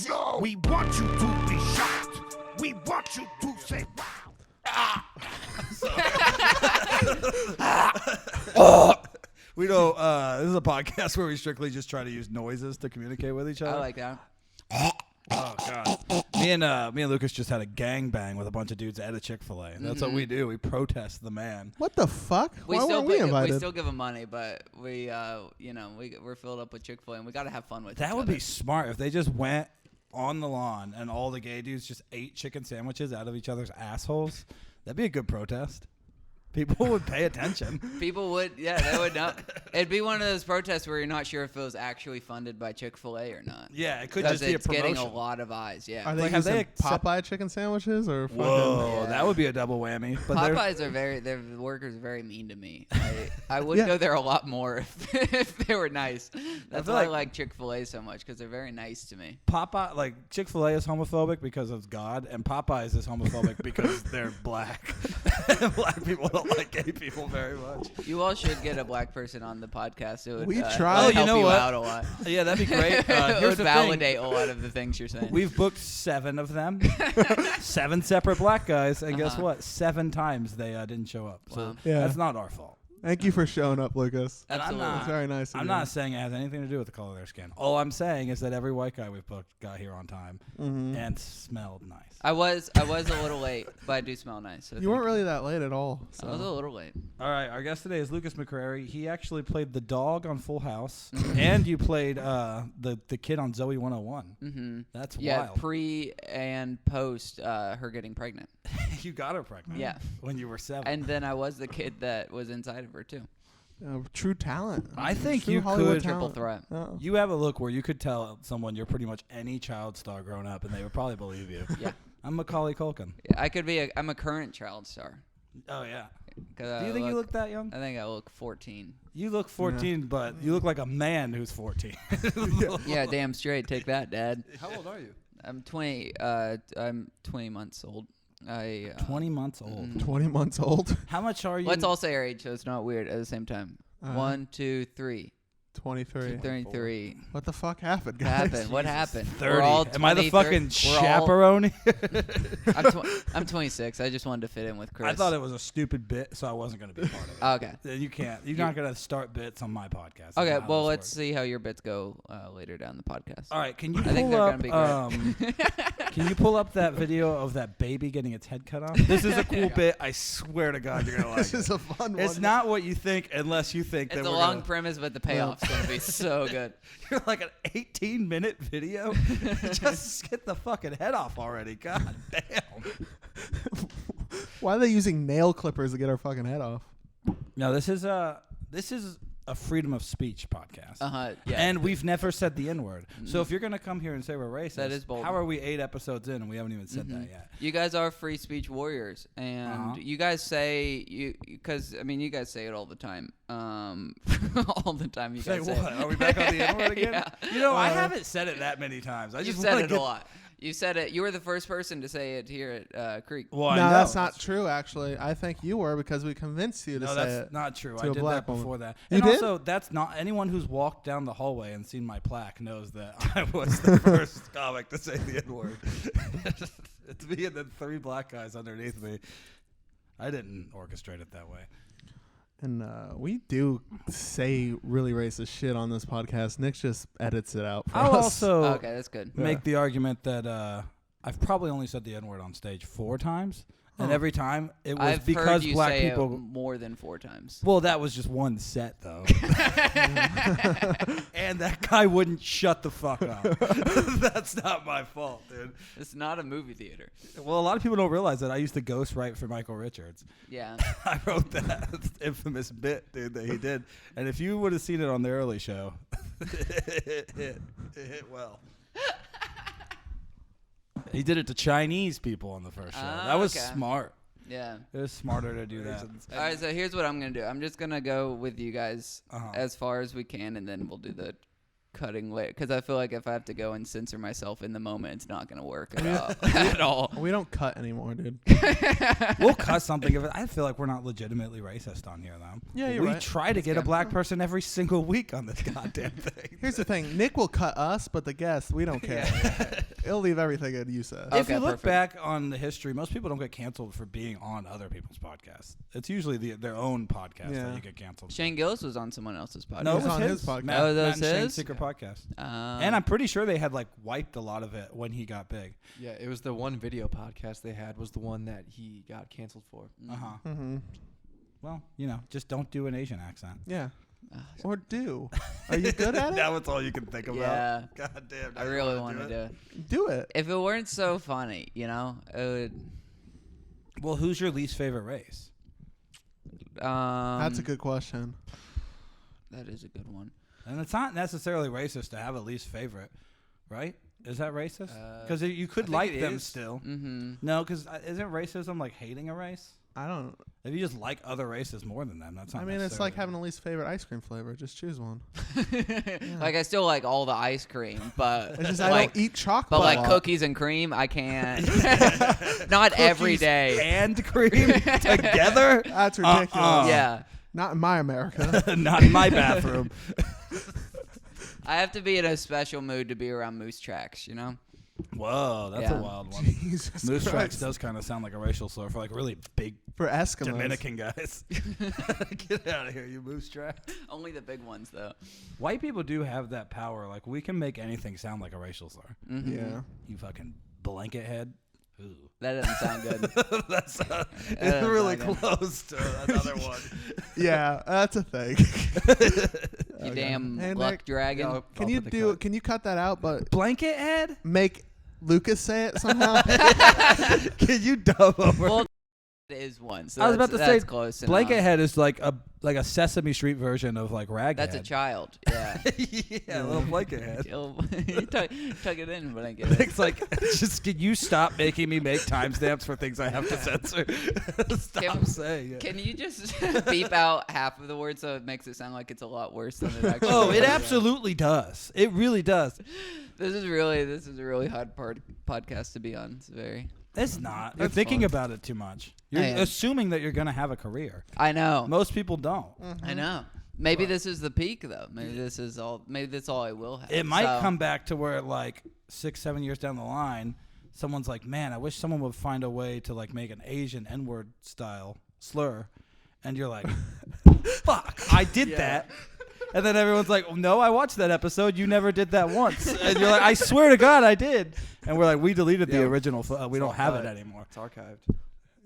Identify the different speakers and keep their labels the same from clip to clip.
Speaker 1: No. We want you to be shocked. We want you to say, wow.
Speaker 2: We don't. This is a podcast where we strictly just try to use noises to communicate with each other.
Speaker 3: I like that.
Speaker 2: Oh God. Me and Lucas just had a gangbang with a bunch of dudes at a Chick-fil-A. That's what we do. We protest the man.
Speaker 4: What the fuck? Why weren't we
Speaker 3: We
Speaker 4: invited?
Speaker 3: still give them money, but we're filled up with Chick-fil-A, and we got to have fun with
Speaker 2: That
Speaker 3: each
Speaker 2: would
Speaker 3: other.
Speaker 2: be smart if they just went on the lawn and all the gay dudes just ate chicken sandwiches out of each other's assholes. That'd be a good protest. People would pay attention.
Speaker 3: People would, they would know. It'd be one of those protests where you're not sure if it was actually funded by Chick-fil-A or not.
Speaker 2: Yeah, it could just be a promotion.
Speaker 3: It's getting a lot of eyes, yeah.
Speaker 4: Are they
Speaker 2: Like,
Speaker 4: using Popeye chicken sandwiches or fucking?
Speaker 2: Whoa, that would be a double whammy. But
Speaker 3: Popeyes their workers are very mean to me. I would go there a lot more if they were nice. That's why I like Chick-fil-A so much, because they're very nice to me.
Speaker 2: Chick-fil-A is homophobic because of God, and Popeyes is homophobic because they're black. Black people don't like gay people very much.
Speaker 3: You all should get a black person on the podcast. It would
Speaker 4: We tried.
Speaker 3: help you out a lot.
Speaker 2: Yeah, that'd be great.
Speaker 3: It
Speaker 2: Here's
Speaker 3: would
Speaker 2: the
Speaker 3: validate a lot of the things you're saying.
Speaker 2: We've booked 7 of them, 7 separate black guys, and guess what? 7 times they didn't show up. So
Speaker 3: Wow.
Speaker 2: that's not our fault.
Speaker 4: Thank you for showing up, Lucas.
Speaker 2: And I'm
Speaker 3: Absolutely.
Speaker 2: not,
Speaker 4: It's very nice.
Speaker 2: I'm not saying it has anything to do with the color of their skin. All I'm saying is that every white guy we've booked got here on time and smelled nice.
Speaker 3: I was a little late, but I do smell nice. So
Speaker 4: You weren't really that late at all.
Speaker 3: I was a
Speaker 4: So.
Speaker 3: little late.
Speaker 2: All right, our guest today is Lukas McCrary. He actually played the dog on Full House, and you played the kid on Zoe 101.
Speaker 3: Mm-hmm.
Speaker 2: That's
Speaker 3: Yeah,
Speaker 2: wild.
Speaker 3: pre and post her getting pregnant.
Speaker 2: You got her pregnant.
Speaker 3: Yeah.
Speaker 2: When you were 7.
Speaker 3: And then I was the kid that was inside of her, too.
Speaker 4: True talent.
Speaker 2: I think
Speaker 4: True
Speaker 2: you
Speaker 4: Hollywood
Speaker 2: could.
Speaker 3: Triple
Speaker 4: talent.
Speaker 3: threat.
Speaker 2: You have a look where you could tell someone you're pretty much any child star growing up, and they would probably believe you.
Speaker 3: Yeah.
Speaker 2: I'm Macaulay Culkin.
Speaker 3: Yeah, I could be I'm a current child star.
Speaker 2: Oh yeah.
Speaker 3: 'Cause
Speaker 2: Do you think you look that young?
Speaker 3: I think I look 14.
Speaker 2: You look 14, but you look like a man who's 14.
Speaker 3: Yeah, damn straight. Take that, Dad.
Speaker 2: How old are you?
Speaker 3: I'm 20. I'm 20 months old.
Speaker 2: 20 months old.
Speaker 4: 20 months old.
Speaker 2: How much are you?
Speaker 3: Let's all say our age so it's not weird at the same time. 1, 2, 3.
Speaker 4: 23.
Speaker 3: 33.
Speaker 4: What the fuck happened,
Speaker 3: What
Speaker 4: guys?
Speaker 3: happened? What happened?
Speaker 2: 30.
Speaker 3: We're all
Speaker 2: Am I the
Speaker 3: 20,
Speaker 2: fucking
Speaker 3: 30 we're all-
Speaker 2: chaperone?
Speaker 3: I'm 26. I just wanted to fit in with Chris.
Speaker 2: I thought it was a stupid bit, so I wasn't going to be part of it.
Speaker 3: Okay.
Speaker 2: You can't. You're not going to start bits on my podcast. That's
Speaker 3: Okay,
Speaker 2: not how
Speaker 3: well,
Speaker 2: this
Speaker 3: let's
Speaker 2: works.
Speaker 3: see how your bits go later down the podcast.
Speaker 2: All right, can you
Speaker 3: I think
Speaker 2: pull
Speaker 3: they're
Speaker 2: up?
Speaker 3: gonna be great.
Speaker 2: Can you pull up that video of that baby getting its head cut off? This is a cool bit. I swear to God, you're gonna like
Speaker 4: This
Speaker 2: it.
Speaker 4: is a fun one.
Speaker 2: It's not what you think, unless you think
Speaker 3: It's
Speaker 2: that
Speaker 3: a
Speaker 2: we're
Speaker 3: long
Speaker 2: gonna,
Speaker 3: premise, but the payoff's going to be so good.
Speaker 2: You're like an 18-minute video. Just get the fucking head off already. God damn.
Speaker 4: Why are they using nail clippers to get our fucking head off?
Speaker 2: No, this is a freedom of speech podcast.
Speaker 3: Yeah.
Speaker 2: And we've never said the N-word. So if you're going to come here and say we're racist,
Speaker 3: That is bold.
Speaker 2: how are we 8 episodes in and we haven't even said that yet?
Speaker 3: You guys are free speech warriors, and you guys say you guys say it all the time. All the time, you
Speaker 2: Say
Speaker 3: guys
Speaker 2: what?
Speaker 3: say it.
Speaker 2: Are we back on the N-word again?
Speaker 3: Yeah.
Speaker 2: You know, I haven't said it that many times. I
Speaker 3: You
Speaker 2: just
Speaker 3: said
Speaker 2: wanna
Speaker 3: it a lot. You said it. You were the first person to say it here at Creek.
Speaker 2: Well, I
Speaker 4: No,
Speaker 2: know.
Speaker 4: that's not true, actually. I think you were because we convinced you to
Speaker 2: No,
Speaker 4: say
Speaker 2: that's
Speaker 4: it.
Speaker 2: not true.
Speaker 4: to
Speaker 2: I
Speaker 4: a
Speaker 2: did
Speaker 4: black
Speaker 2: that
Speaker 4: woman.
Speaker 2: before that.
Speaker 4: You
Speaker 2: And
Speaker 4: did?
Speaker 2: also, that's not anyone who's walked down the hallway and seen my plaque knows that I was the first comic to say the N-word. It's me and then 3 black guys underneath me. I didn't orchestrate it that way.
Speaker 4: And we do say really racist shit on this podcast. Nick just edits it out for
Speaker 2: I'll
Speaker 4: us.
Speaker 2: also
Speaker 3: Okay, that's good.
Speaker 2: make the argument that I've probably only said the N-word on stage 4 times. And every time it was
Speaker 3: I've
Speaker 2: because
Speaker 3: heard you
Speaker 2: black
Speaker 3: say
Speaker 2: people.
Speaker 3: it more than 4 times.
Speaker 2: Well, that was just one set, though. And that guy wouldn't shut the fuck up. That's not my fault, dude.
Speaker 3: It's not a movie theater.
Speaker 2: Well, a lot of people don't realize that I used to ghostwrite for Michael Richards.
Speaker 3: Yeah.
Speaker 2: I wrote that infamous bit, dude, that he did. And if you would have seen it on the early show, it hit well. He did it to Chinese people on the first show. That was
Speaker 3: okay.
Speaker 2: smart.
Speaker 3: Yeah.
Speaker 2: It was smarter to do that.
Speaker 3: All right, so here's what I'm going to do. I'm just going to go with you guys as far as we can, and then we'll do the cutting later because I feel like if I have to go and censor myself in the moment, it's not gonna work at all.
Speaker 4: We don't cut anymore, dude.
Speaker 2: We'll cut something of it. I feel like we're not legitimately racist on here, though.
Speaker 4: Yeah, you're
Speaker 2: we
Speaker 4: right.
Speaker 2: try to get a black person every single week on this goddamn thing.
Speaker 4: Here's the thing: Nick will cut us, but the guests, we don't care. He'll leave everything that you said.
Speaker 2: If you
Speaker 3: Okay,
Speaker 2: look
Speaker 3: perfect.
Speaker 2: back on the history, most people don't get canceled for being on other people's podcasts. It's usually their own podcast
Speaker 4: Yeah.
Speaker 2: that you get canceled.
Speaker 3: Shane Gillis was on someone else's podcast.
Speaker 2: No,
Speaker 4: He
Speaker 2: it
Speaker 4: was
Speaker 2: was
Speaker 4: on
Speaker 2: his
Speaker 4: his podcast.
Speaker 2: Matt,
Speaker 3: Oh, that
Speaker 2: Matt
Speaker 3: was
Speaker 2: and Shane's
Speaker 3: his?
Speaker 2: secret podcast.
Speaker 3: Um,
Speaker 2: And I'm pretty sure they had like wiped a lot of it when he got big.
Speaker 5: Yeah, it was the one video podcast they had was the one that he got canceled for.
Speaker 2: Uh huh.
Speaker 4: Mm-hmm.
Speaker 2: Well, just don't do an Asian accent.
Speaker 4: Yeah.
Speaker 3: uh,
Speaker 4: Or do. Are you good at it?
Speaker 2: That was all you can think about.
Speaker 3: Yeah.
Speaker 2: God damn.
Speaker 3: I really wanted to.
Speaker 4: Do it.
Speaker 3: If it weren't so funny, it would.
Speaker 2: Well, who's your least favorite race?
Speaker 4: That's a good question.
Speaker 3: That is a good one.
Speaker 2: And it's not necessarily racist to have a least favorite, right? Is that racist? Because you could
Speaker 5: I think
Speaker 2: like
Speaker 5: it
Speaker 2: them
Speaker 5: is.
Speaker 2: still.
Speaker 3: Mm-hmm.
Speaker 2: No, because isn't racism like hating a race?
Speaker 4: I don't.
Speaker 2: If you just like other races more than them, that's not.
Speaker 4: I mean, it's like
Speaker 2: necessarily-
Speaker 4: having a least favorite ice cream flavor. Just choose one.
Speaker 3: Like I still like all the ice cream, but
Speaker 4: It's just I
Speaker 3: like,
Speaker 4: don't eat chocolate.
Speaker 3: but
Speaker 4: a
Speaker 3: like
Speaker 4: lot.
Speaker 3: cookies and cream, I can't. Not every
Speaker 2: Cookies
Speaker 3: day.
Speaker 2: and cream together.
Speaker 4: That's ridiculous.
Speaker 3: Yeah,
Speaker 4: Not in my America.
Speaker 2: Not in my bathroom.
Speaker 3: I have to be in a special mood to be around moose tracks.
Speaker 2: Whoa, that's
Speaker 3: Yeah.
Speaker 2: a wild one.
Speaker 4: Jesus
Speaker 2: Moose
Speaker 4: Christ.
Speaker 2: tracks does kind of sound like a racial slur for like really big
Speaker 4: For Eskimos.
Speaker 2: Dominican guys. Get out of here, you moose track.
Speaker 3: Only the big ones though.
Speaker 2: White people do have that power. Like we can make anything sound like a racial slur.
Speaker 3: Mm-hmm.
Speaker 4: Yeah.
Speaker 2: You fucking blanket head. Ooh.
Speaker 3: That doesn't sound good.
Speaker 2: That's it's
Speaker 3: doesn't
Speaker 2: really
Speaker 3: sound
Speaker 2: close to another one.
Speaker 4: Yeah, that's a thing.
Speaker 3: You damn
Speaker 4: Hey,
Speaker 3: luck
Speaker 4: Nick.
Speaker 3: dragon.
Speaker 5: Yeah,
Speaker 4: Can
Speaker 5: I'll
Speaker 4: you
Speaker 5: put the
Speaker 4: do?
Speaker 5: cut.
Speaker 4: Can you cut that out? But
Speaker 2: Blanket head?
Speaker 4: make Lucas say it somehow.
Speaker 2: Can you dub over?
Speaker 3: Well, it is one. So
Speaker 2: I was about to say,
Speaker 3: that's close enough.
Speaker 2: Blanket head is like a Sesame Street version of like Raghead.
Speaker 3: That's a child. Yeah.
Speaker 2: Yeah, a little blanket head.
Speaker 3: You tuck it in, but I get it.
Speaker 2: It's like, just can you stop making me make timestamps for things I have to censor? Stop saying it.
Speaker 3: Can you just beep out half of the word so it makes it sound like it's a lot worse than it actually
Speaker 2: Oh,
Speaker 3: is?
Speaker 2: it absolutely does. It really does.
Speaker 3: This is a really hard podcast to be on. It's very.
Speaker 2: It's not. You're
Speaker 4: That's
Speaker 2: thinking
Speaker 4: fun.
Speaker 2: about it too much. You're
Speaker 3: I am.
Speaker 2: assuming that you're going to have a career.
Speaker 3: I know.
Speaker 2: Most people don't.
Speaker 3: I know. Maybe this is the peak though. Maybe this is all. Maybe that's all I will have.
Speaker 2: It might
Speaker 3: So-
Speaker 2: come back to where like 6-7 years down the line, someone's like, man, I wish someone would find a way to like make an Asian N-word style slur. And you're like, fuck, I did that. And then everyone's like, no, I watched that episode. You never did that once. And you're like, I swear to God, I did. And we're like, we deleted the
Speaker 5: Yeah.
Speaker 2: original. We don't have it
Speaker 5: archived.
Speaker 2: anymore.
Speaker 5: It's archived.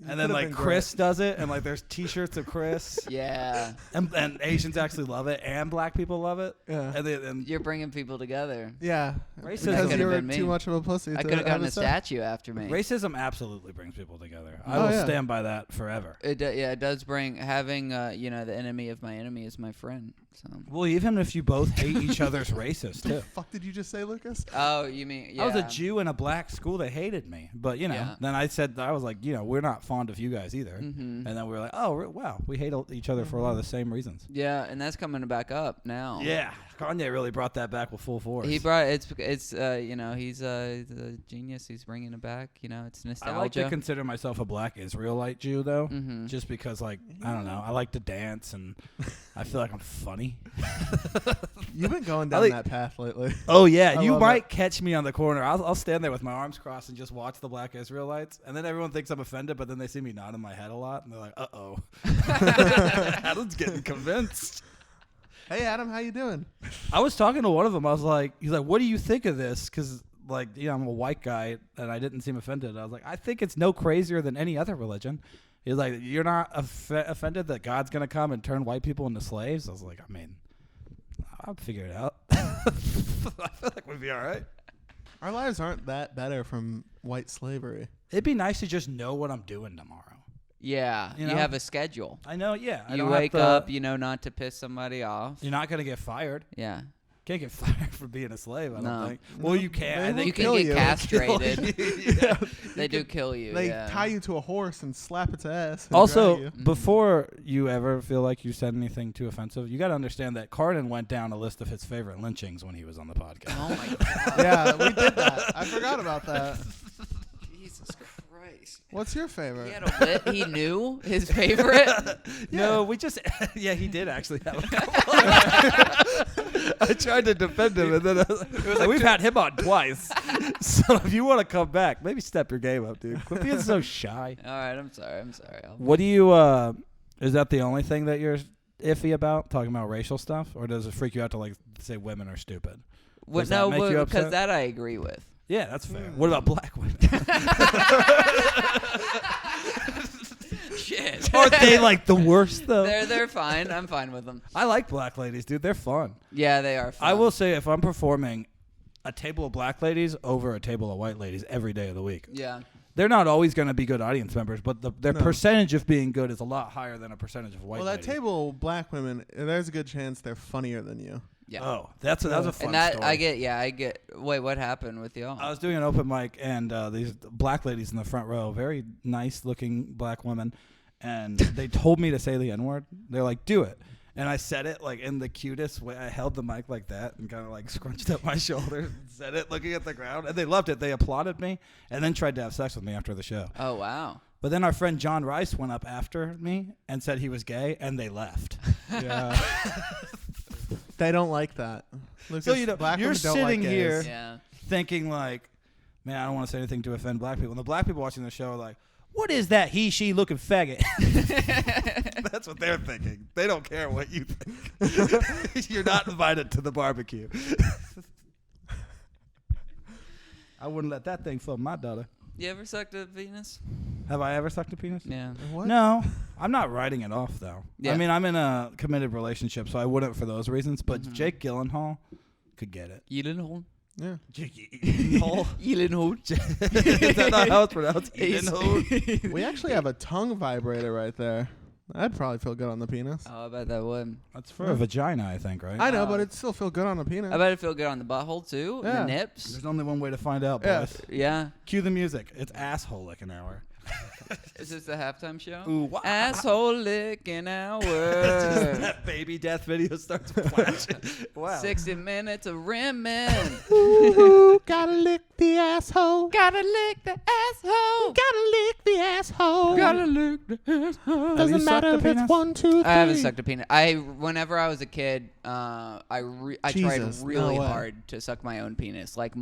Speaker 2: And then like Chris does it, and like there's T-shirts of Chris,
Speaker 3: Yeah.
Speaker 2: and Asians actually love it, and black people love it.
Speaker 4: Yeah.
Speaker 2: And
Speaker 3: You're bringing people together.
Speaker 4: Yeah.
Speaker 2: Racism
Speaker 4: Because
Speaker 3: could've
Speaker 4: you were
Speaker 3: been me.
Speaker 4: too much of a pussy.
Speaker 3: I
Speaker 4: to
Speaker 3: could have gotten
Speaker 4: have
Speaker 3: a
Speaker 4: say.
Speaker 3: statue after me.
Speaker 2: racism absolutely brings people together. I
Speaker 4: Oh,
Speaker 2: will
Speaker 4: yeah.
Speaker 2: stand by that forever.
Speaker 3: It does bring having the enemy of my enemy is my friend. So.
Speaker 2: Well, even if you both hate each other's racist too.
Speaker 4: Fuck did you just say, Lucas?
Speaker 3: Oh, you mean? Yeah.
Speaker 2: I was a Jew in a black school. They hated me, but
Speaker 3: Yeah.
Speaker 2: then I was like, we're not fond of you guys either.
Speaker 3: Mm-hmm.
Speaker 2: And then we were like, oh wow, we hate each other for a lot of the same reasons.
Speaker 3: Yeah, and that's coming back up now.
Speaker 2: Yeah, Kanye really brought that back with full force.
Speaker 3: He brought he's a genius. He's bringing it back. It's
Speaker 2: I
Speaker 3: nostalgia.
Speaker 2: like to consider myself a black Israelite Jew, though,
Speaker 3: Mhm.
Speaker 2: just because, like, I don't know, I like to dance and I feel like I'm funny.
Speaker 4: You've been going
Speaker 2: I
Speaker 4: down
Speaker 2: like-
Speaker 4: that path lately.
Speaker 2: Oh yeah,
Speaker 4: I
Speaker 2: you
Speaker 4: love
Speaker 2: might catch me on the corner. I'll stand there with my arms crossed and just watch the black Israelites, and then everyone thinks I'm offended, but then they see me nodding my head a lot, and they're like, "Uh-oh, Adam's getting convinced."
Speaker 4: Hey Adam, how you doing?
Speaker 2: I was talking to one of them. He's like, "What do you think of this?" Because I'm a white guy, and I didn't seem offended. I was like, "I think it's no crazier than any other religion." He's like, "You're not offended that God's gonna come and turn white people into slaves?" I was like, "I mean, I'll figure it out." I feel like we'd be all right.
Speaker 4: Our lives aren't that better from white slavery.
Speaker 2: It'd be nice to just know what I'm doing tomorrow.
Speaker 3: Yeah,
Speaker 2: You
Speaker 3: you
Speaker 2: know?
Speaker 3: have a schedule.
Speaker 2: I know, yeah. I
Speaker 3: You
Speaker 2: don't
Speaker 3: wake
Speaker 2: have to-
Speaker 3: up, not to piss somebody off.
Speaker 2: You're not gonna get fired.
Speaker 3: Yeah.
Speaker 2: Can't get fired for being a slave, I don't
Speaker 3: No.
Speaker 2: think. Well, you can. I
Speaker 4: They
Speaker 2: think
Speaker 3: You
Speaker 4: kill
Speaker 3: can get
Speaker 4: you.
Speaker 3: castrated.
Speaker 2: Yeah.
Speaker 3: They do kill you.
Speaker 4: They
Speaker 3: yeah.
Speaker 4: tie you to a horse and slap its ass. And
Speaker 2: Also,
Speaker 4: drag you.
Speaker 2: before you ever feel like you said anything too offensive, you got to understand that Cardin went down a list of his favorite lynchings when he was on the podcast.
Speaker 3: Oh my god.
Speaker 4: Yeah, we did that. I forgot about that.
Speaker 3: Jesus Christ.
Speaker 4: What's your favorite?
Speaker 3: He had a lit. He knew his favorite.
Speaker 2: No, we just yeah, he did actually have a couple. I tried to defend him, and then it was like, we've had him on twice. So if you want to come back, maybe step your game up, dude. Quit being so shy.
Speaker 3: All right, I'm sorry.
Speaker 2: What do you? Is that the only thing that you're iffy about? Talking about racial stuff, or does it freak you out to like say women are stupid? Does that make you upset?
Speaker 3: because that I agree with.
Speaker 2: Yeah, that's fair. What about black women?
Speaker 3: Shit.
Speaker 2: Aren't they like the worst though?
Speaker 3: They're fine. I'm fine with them.
Speaker 2: I like black ladies, dude. They're fun.
Speaker 3: Yeah, they are fun.
Speaker 2: I will say if I'm performing a table of black ladies over a table of white ladies every day of the week,
Speaker 3: Yeah.
Speaker 2: they're not always going to be good audience members, but their
Speaker 4: No.
Speaker 2: percentage of being good is a lot higher than a percentage of white
Speaker 4: Well, that
Speaker 2: ladies.
Speaker 4: table of black women, there's a good chance they're funnier than you.
Speaker 3: Yeah.
Speaker 2: Oh, that was a fun
Speaker 3: And that
Speaker 2: story.
Speaker 3: I get. Wait, what happened with y'all?
Speaker 2: I was doing an open mic, and these black ladies in the front row, very nice-looking black women, and they told me to say the N-word. They're like, do it. And I said it like in the cutest way. I held the mic like that and kind of like scrunched up my shoulders and said it looking at the ground. And they loved it. They applauded me and then tried to have sex with me after the show.
Speaker 3: Oh wow.
Speaker 2: But then our friend John Rice went up after me and said he was gay, and they left.
Speaker 4: Yeah. They don't like that. Lucas,
Speaker 2: So, you know,
Speaker 4: black
Speaker 2: you're
Speaker 4: women don't
Speaker 2: sitting
Speaker 4: like gays.
Speaker 2: here-
Speaker 3: Yeah.
Speaker 2: Thinking like, man, I don't want to say anything to offend black people. And the black people watching the show are like, what is that he, she looking faggot? That's what they're thinking. They don't care what you think. You're not invited to the barbecue. I wouldn't let that thing film my daughter.
Speaker 3: You ever sucked a penis?
Speaker 2: Have I ever sucked a penis?
Speaker 3: Yeah.
Speaker 4: What?
Speaker 2: No, I'm not writing it off though.
Speaker 3: Yeah.
Speaker 2: I mean, I'm in a committed relationship, so I wouldn't for those reasons. But Jake Gyllenhaal could get it.
Speaker 3: Gyllenhaal.
Speaker 4: Yeah.
Speaker 2: Jake Gyllenhaal.
Speaker 3: Gyllenhaal.
Speaker 2: Is that not how it's pronounced? Gyllenhaal.
Speaker 4: We actually have a tongue vibrator right there. I'd probably feel good on the penis.
Speaker 3: Oh, I bet that would.
Speaker 2: That's for a vagina, I think, right?
Speaker 4: I know, but it'd still feel good on the penis.
Speaker 3: I bet it'd feel good on the butthole too.
Speaker 4: Yeah.
Speaker 3: The nips.
Speaker 2: There's only one way to find out,
Speaker 4: Yeah.
Speaker 2: boys.
Speaker 3: Yeah.
Speaker 2: Cue the music. It's asshole licking hour.
Speaker 3: Is this the halftime show?
Speaker 2: Ooh, wow.
Speaker 3: Asshole licking hour.
Speaker 2: That baby death video starts flashing. Wow.
Speaker 3: 60 minutes of rimming.
Speaker 4: Ooh, gotta lick the asshole.
Speaker 3: Gotta lick the asshole.
Speaker 4: Gotta lick the asshole.
Speaker 3: Gotta lick the asshole.
Speaker 2: Have you
Speaker 4: Doesn't
Speaker 2: sucked
Speaker 4: matter
Speaker 2: a
Speaker 4: if it's
Speaker 2: penis?
Speaker 4: 1, 2, 3.
Speaker 3: I haven't sucked a penis. Whenever I was a kid, I tried
Speaker 4: Jesus,
Speaker 3: really
Speaker 4: no way.
Speaker 3: hard to suck my own penis, like a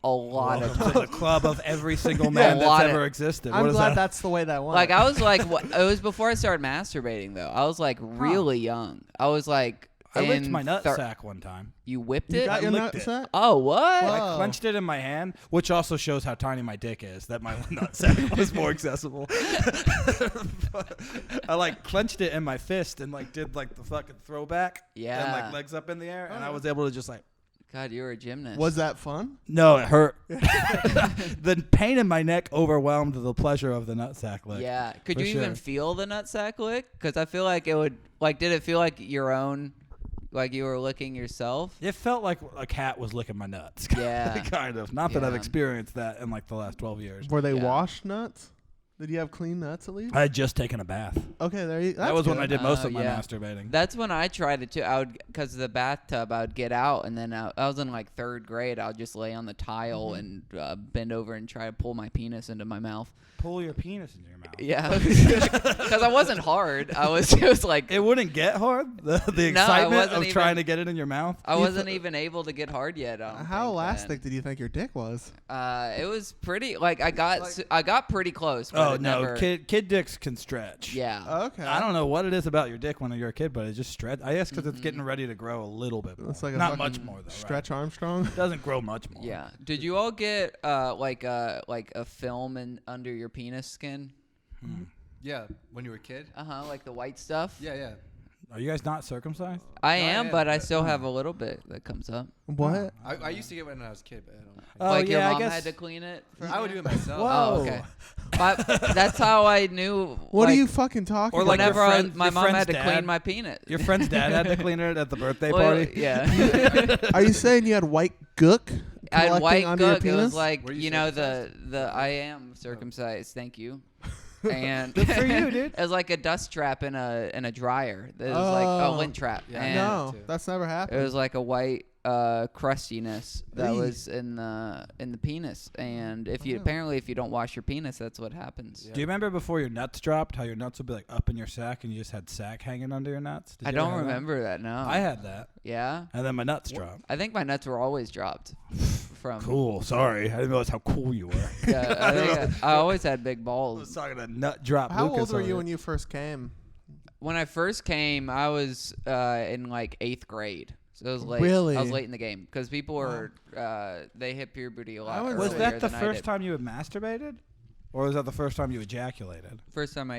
Speaker 3: lot of
Speaker 2: Welcome to
Speaker 3: times.
Speaker 2: the club of every single man
Speaker 3: A lot
Speaker 2: that's
Speaker 3: of-
Speaker 2: ever existed.
Speaker 4: I'm
Speaker 2: What is
Speaker 4: glad
Speaker 2: that?
Speaker 4: that's the way that went.
Speaker 3: Like I was like, it was before I started masturbating though. I was like really young. I was like,
Speaker 2: I licked
Speaker 3: in
Speaker 2: my nut
Speaker 3: thir-
Speaker 2: sack one time.
Speaker 3: You whipped
Speaker 4: you
Speaker 3: it?
Speaker 4: got your
Speaker 2: licked
Speaker 4: nut
Speaker 2: it.
Speaker 4: sack?
Speaker 3: Oh, what?
Speaker 4: Whoa.
Speaker 2: I clenched it in my hand, which also shows how tiny my dick is, that my nut sack was more accessible. I like clenched it in my fist and like did like the fucking throwback. And
Speaker 3: Yeah.
Speaker 2: like legs up in the air. And I was able to just like,
Speaker 3: God, you were a gymnast.
Speaker 4: Was that fun?
Speaker 2: no, it hurt. The pain in my neck overwhelmed the pleasure of the nutsack lick.
Speaker 3: Yeah. Could
Speaker 2: For
Speaker 3: you even
Speaker 2: sure.
Speaker 3: feel the nutsack lick? Because I feel like it would. Like, did it feel like your own? Like you were licking yourself?
Speaker 2: It felt like a cat was licking my nuts.
Speaker 3: Yeah.
Speaker 2: Kind of. Not that I've
Speaker 3: Yeah.
Speaker 2: experienced that in like the last 12 years.
Speaker 4: Were they
Speaker 3: Yeah.
Speaker 4: washed nuts? Did you have clean nuts at least?
Speaker 2: I had just taken a bath.
Speaker 4: Okay, there you.
Speaker 2: That was when I did most
Speaker 3: Oh,
Speaker 2: of my
Speaker 3: yeah.
Speaker 2: masturbating.
Speaker 3: That's when I tried it too. I would, because of the bathtub, I would get out, and then I was in like 3rd grade. I would just lay on the tile and bend over and try to pull my penis into my mouth.
Speaker 2: Pull your penis into your mouth.
Speaker 3: Yeah, because I wasn't hard. It was like
Speaker 2: It wouldn't get hard. The
Speaker 3: No, I
Speaker 2: excitement
Speaker 3: wasn't
Speaker 2: of
Speaker 3: even-
Speaker 2: trying to get it in your mouth.
Speaker 3: I wasn't even able to get hard yet. I don't
Speaker 4: How
Speaker 3: think,
Speaker 4: elastic did you think your dick was?
Speaker 3: then. It was pretty. Like I got pretty close. But
Speaker 2: Oh
Speaker 3: it
Speaker 2: no,
Speaker 3: never,
Speaker 2: kid dicks can stretch.
Speaker 3: Yeah.
Speaker 4: Okay.
Speaker 2: I don't know what it is about your dick when you're a kid, but it just stretch. I guess because it's getting ready to grow a little bit more.
Speaker 4: It's like a
Speaker 2: Not
Speaker 4: fucking
Speaker 2: much more though.
Speaker 4: Stretch Armstrong.
Speaker 2: Right? It doesn't grow much more.
Speaker 3: Yeah. Did you all get like a film under your penis skin?
Speaker 5: Yeah, when you were a kid.
Speaker 3: Like the white stuff.
Speaker 5: Yeah, yeah.
Speaker 2: Are you guys not circumcised?
Speaker 3: I
Speaker 5: No, I
Speaker 3: am,
Speaker 5: am,
Speaker 3: but I
Speaker 5: but-
Speaker 3: still have a little bit that comes up.
Speaker 4: What?
Speaker 5: I used to get when I was a kid, but I don't.
Speaker 2: Oh,
Speaker 3: Like your
Speaker 2: yeah, I
Speaker 3: mom
Speaker 2: guess-
Speaker 3: had to clean it.
Speaker 5: I would do it myself.
Speaker 2: Whoa.
Speaker 3: Oh, okay. But that's how I knew.
Speaker 4: What
Speaker 3: like,
Speaker 4: are you fucking talking
Speaker 2: Or
Speaker 4: about?
Speaker 2: like your
Speaker 3: Whenever I was,
Speaker 2: friend-
Speaker 3: my
Speaker 2: your
Speaker 3: mom
Speaker 2: friend's
Speaker 3: had to
Speaker 2: dad?
Speaker 3: clean my peanut.
Speaker 2: Your friend's dad had to clean it at the birthday
Speaker 3: Well,
Speaker 2: party?
Speaker 3: Yeah.
Speaker 4: Are you saying you had white gook
Speaker 3: I had
Speaker 4: collecting
Speaker 3: white
Speaker 4: onto your
Speaker 3: gook. It
Speaker 4: penis?
Speaker 3: was like
Speaker 5: Were you
Speaker 3: you know the I am circumcised. Thank you. And
Speaker 2: Good for you, dude.
Speaker 3: It was like a dust trap in a dryer. It was like a
Speaker 4: Oh.
Speaker 3: lint trap.
Speaker 5: Yeah,
Speaker 3: and
Speaker 4: no,
Speaker 5: too.
Speaker 4: that's never
Speaker 3: It
Speaker 4: happened.
Speaker 3: was like a white crustiness that
Speaker 4: Eee.
Speaker 3: was in the penis. And if you
Speaker 4: Wow.
Speaker 3: apparently if you don't wash your penis, that's what happens.
Speaker 5: Yeah.
Speaker 2: Do you remember before your nuts dropped, how your nuts would be like up in your sack and you just had sack hanging under your nuts? Did
Speaker 3: I
Speaker 2: you ever
Speaker 3: don't
Speaker 2: have that?
Speaker 3: remember that. No.
Speaker 2: I had that,
Speaker 3: Yeah.
Speaker 2: and then my nuts dropped.
Speaker 3: I think my nuts were always dropped. From
Speaker 2: Cool. Sorry, I didn't realize how cool you were.
Speaker 3: Yeah, I think I always had big
Speaker 2: I was
Speaker 3: balls.
Speaker 2: talking a nut drop.
Speaker 4: How
Speaker 2: Lucas
Speaker 4: old were
Speaker 2: over
Speaker 4: you
Speaker 2: here.
Speaker 4: when you first came?
Speaker 3: When I first came, I was in like 8th grade. So it was late.
Speaker 4: Really?
Speaker 3: I was late in the game because people were they hit puberty a lot.
Speaker 4: I was
Speaker 2: Was
Speaker 3: earlier
Speaker 2: that the
Speaker 3: than I
Speaker 2: first
Speaker 3: did.
Speaker 2: time you had masturbated, or was that the first time you ejaculated?
Speaker 3: First time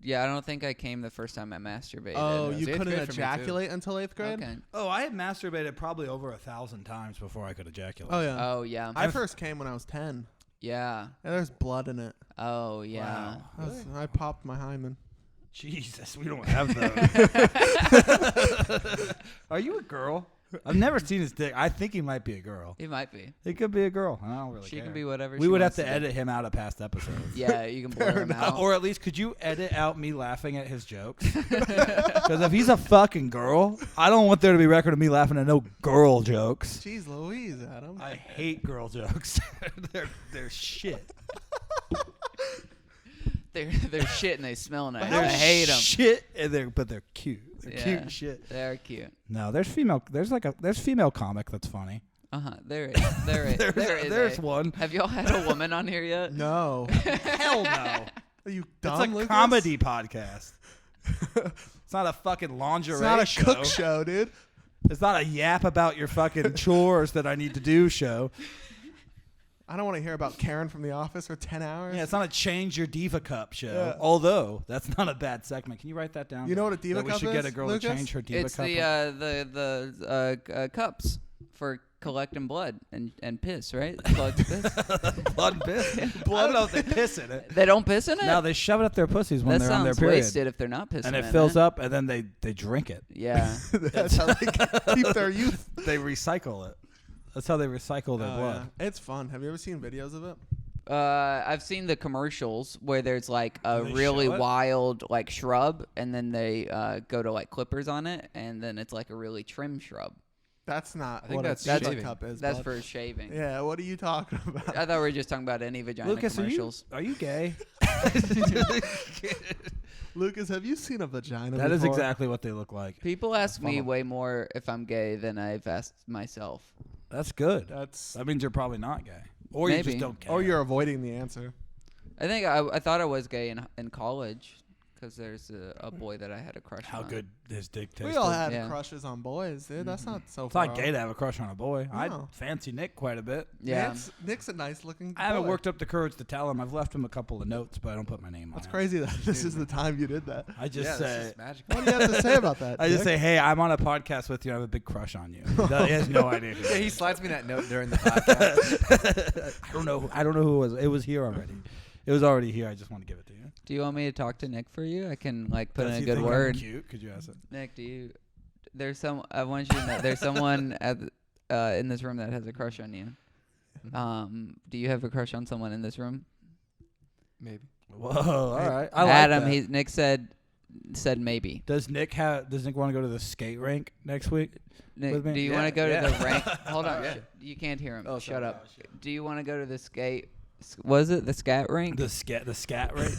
Speaker 3: yeah, I don't think I came the first time I masturbated.
Speaker 4: Oh,
Speaker 5: Yeah,
Speaker 4: you
Speaker 5: it was
Speaker 4: couldn't
Speaker 5: 8th grade for me, too.
Speaker 4: ejaculate until 8th grade?
Speaker 3: Okay.
Speaker 2: Oh, I had masturbated probably over 1,000 times before I could ejaculate.
Speaker 4: Oh yeah.
Speaker 3: Oh yeah.
Speaker 4: I first came when I was 10.
Speaker 3: Yeah.
Speaker 4: And there's blood in it.
Speaker 3: Oh yeah.
Speaker 2: Wow.
Speaker 4: I popped my hymen.
Speaker 2: Jesus, we don't have those. Are you a girl? I've never seen his dick. I think he might be a girl.
Speaker 3: It might be.
Speaker 2: He could be a girl. I don't really
Speaker 3: She
Speaker 2: care.
Speaker 3: can be whatever.
Speaker 2: We
Speaker 3: she
Speaker 2: would have
Speaker 3: wants
Speaker 2: to
Speaker 3: be.
Speaker 2: edit him out of past episodes.
Speaker 3: Yeah, you can blur him out.
Speaker 2: Or at least could you edit out me laughing at his jokes? Because if he's a fucking girl, I don't want there to be record of me laughing at no girl jokes.
Speaker 4: Jeez Louise, Adam.
Speaker 2: I hate girl jokes. they're shit.
Speaker 3: They're shit and they smell nice.
Speaker 2: They're
Speaker 3: I hate them.
Speaker 2: Shit, and but they're cute. They're
Speaker 3: Yeah.
Speaker 2: cute shit.
Speaker 3: They're cute.
Speaker 2: No, there's female. There's female comic that's funny.
Speaker 3: There is. There is.
Speaker 2: There's
Speaker 3: a-
Speaker 2: one.
Speaker 3: Have y'all had a woman on here yet?
Speaker 4: No.
Speaker 2: Hell no.
Speaker 4: Are you
Speaker 2: It's
Speaker 4: dumb,
Speaker 2: a
Speaker 4: Lucas?
Speaker 2: comedy podcast. It's not a fucking lingerie
Speaker 4: It's not a
Speaker 2: show.
Speaker 4: cook show, dude.
Speaker 2: It's not a yap about your fucking chores that I need to do show.
Speaker 4: I don't want to hear about Karen from The Office for 10 hours.
Speaker 2: Yeah, it's not a change your diva cup show.
Speaker 4: Yeah.
Speaker 2: Although that's not a bad segment. Can you write that down?
Speaker 4: You know what a diva
Speaker 2: That
Speaker 4: cup
Speaker 2: we should get
Speaker 4: is,
Speaker 2: a girl
Speaker 4: Lucas?
Speaker 2: to change her diva
Speaker 3: It's
Speaker 2: cup.
Speaker 3: the cups for collecting blood and piss, right? Blood piss.
Speaker 2: blood and piss. I don't know if they piss in it.
Speaker 3: They don't piss in it.
Speaker 2: No, they shove it up their pussies when
Speaker 3: that
Speaker 2: they're on their
Speaker 3: sounds
Speaker 2: period.
Speaker 3: wasted if they're not pissing.
Speaker 2: And it
Speaker 3: in
Speaker 2: fills up, and then they drink it.
Speaker 3: Yeah.
Speaker 4: That's how they keep their youth.
Speaker 2: They recycle it. That's how they recycle their blood.
Speaker 4: Yeah. It's fun. Have you ever seen videos of it?
Speaker 3: I've seen the commercials where there's like a
Speaker 2: Do they
Speaker 3: really
Speaker 2: show it?
Speaker 3: wild like shrub, and then they go to like clippers on it, and then it's like a really trim shrub.
Speaker 4: That's not
Speaker 5: I think
Speaker 4: what
Speaker 5: that's
Speaker 4: a diva
Speaker 5: shaving.
Speaker 4: cup is.
Speaker 3: That's
Speaker 4: bud.
Speaker 3: for shaving.
Speaker 4: Yeah, what are you talking about?
Speaker 3: I thought we were just talking about any vagina
Speaker 2: Lucas,
Speaker 3: commercials.
Speaker 2: are you gay?
Speaker 4: Lucas, have you seen a vagina
Speaker 2: That is
Speaker 4: before?
Speaker 2: exactly what they look like.
Speaker 3: People ask me
Speaker 2: Funnel.
Speaker 3: way more if I'm gay than I've asked myself.
Speaker 2: That's good.
Speaker 4: That's
Speaker 2: That means you're probably not gay, or you
Speaker 3: Maybe.
Speaker 2: just don't care.
Speaker 4: or you're avoiding the answer.
Speaker 3: I think I thought I was gay in college because there's a boy that I had a crush
Speaker 2: How
Speaker 3: on.
Speaker 2: good his dick tasted.
Speaker 4: We all have
Speaker 3: Yeah.
Speaker 4: crushes on boys, dude. That's not so
Speaker 2: It's
Speaker 4: far
Speaker 2: not gay to have a crush on a boy. I
Speaker 4: No.
Speaker 2: fancy Nick quite a bit.
Speaker 3: Yeah.
Speaker 4: Nick's a nice looking boy.
Speaker 2: I haven't worked up the courage to tell him. I've left him a couple of notes, but I don't put my name
Speaker 4: That's
Speaker 2: on
Speaker 4: crazy that this is the time you did that.
Speaker 2: it. I just
Speaker 5: yeah,
Speaker 2: say,
Speaker 5: this is magical.
Speaker 4: What do you have to say about that?
Speaker 2: I just
Speaker 4: Nick?
Speaker 2: say, hey, I'm on a podcast with you. I have a big crush on you. He has no idea. Who
Speaker 5: Yeah, he slides me that note during the podcast.
Speaker 2: I don't know. I don't know who it was. It was here already. It was already here. I just want to give it to you.
Speaker 3: Do you want me to talk to Nick for you? I can like put
Speaker 2: Does
Speaker 3: in a
Speaker 2: he
Speaker 3: good
Speaker 2: think I'm
Speaker 3: word.
Speaker 2: Cute? Could you ask it?
Speaker 3: Nick, I want you to know there's someone in this room that has a crush on you. Do you have a crush on someone in this room?
Speaker 5: Maybe.
Speaker 2: Whoa. All right. I
Speaker 3: Adam,
Speaker 2: like that.
Speaker 3: Nick said maybe.
Speaker 2: Does Nick want to go to the skate rink next week?
Speaker 3: Nick,
Speaker 2: with me?
Speaker 3: do you
Speaker 5: Yeah,
Speaker 3: want to go
Speaker 5: yeah.
Speaker 3: to the rank? Hold on.
Speaker 5: Yeah.
Speaker 3: You can't hear him.
Speaker 5: Oh,
Speaker 3: Shut
Speaker 5: sorry.
Speaker 3: up. Do you want to go to the skate? Was it the scat rink?
Speaker 2: The scat rink.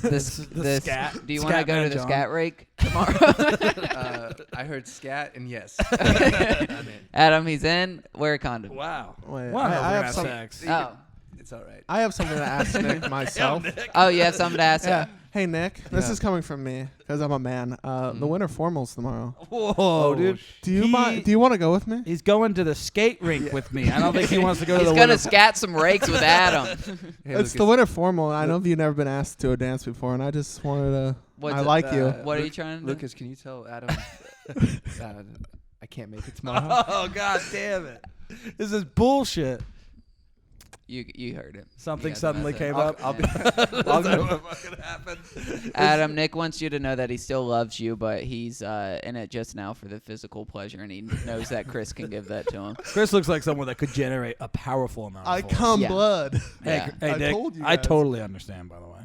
Speaker 3: The
Speaker 2: scat.
Speaker 3: Do you want to
Speaker 2: Scat
Speaker 3: go
Speaker 2: Man
Speaker 3: to the
Speaker 2: John.
Speaker 3: scat rink tomorrow?
Speaker 5: I heard scat and yes. I'm in.
Speaker 3: Adam, he's in. Wear a condom.
Speaker 2: Wow.
Speaker 4: Wait,
Speaker 2: Wow,
Speaker 4: I
Speaker 2: we're
Speaker 4: have
Speaker 2: gonna have
Speaker 4: some-
Speaker 2: sex.
Speaker 3: Oh.
Speaker 5: It's all right.
Speaker 4: I have something to ask Nick myself.
Speaker 3: Oh, you have something to ask?
Speaker 4: Yeah. Hey Nick, this
Speaker 5: Yeah.
Speaker 4: is coming from me because I'm a man. The winter formals tomorrow.
Speaker 2: Whoa, dude.
Speaker 4: Do you
Speaker 2: He-
Speaker 4: mind? Do you want to go with me?
Speaker 2: He's going to the skate rink with me. I don't think he wants to go to
Speaker 3: He's
Speaker 2: the
Speaker 3: gonna
Speaker 2: winter-
Speaker 3: scat some rakes with Adam.
Speaker 5: Hey,
Speaker 4: It's the winter formal. I know you've never been asked to a dance before, and I just wanted to
Speaker 3: What's
Speaker 4: I
Speaker 3: it-
Speaker 4: like you.
Speaker 3: What are you trying to do?
Speaker 5: Lucas, can you tell Adam I can't make it tomorrow?
Speaker 2: Oh god damn it! This is bullshit.
Speaker 3: You heard it.
Speaker 2: Something
Speaker 3: You got the
Speaker 2: suddenly
Speaker 3: message.
Speaker 2: came up.
Speaker 5: I'll be-
Speaker 2: I'll go. What fucking happened?
Speaker 3: Adam, Nick wants you to know that he still loves you, but he's in it just now for the physical pleasure, and he knows that Chris can give that to him.
Speaker 2: Chris looks like someone that could generate a powerful amount of
Speaker 4: I
Speaker 2: force.
Speaker 4: come
Speaker 3: Yeah.
Speaker 4: blood.
Speaker 2: Hey,
Speaker 3: Yeah.
Speaker 2: hey, Nick,
Speaker 4: told you
Speaker 2: I
Speaker 4: guys.
Speaker 2: totally understand, by the way.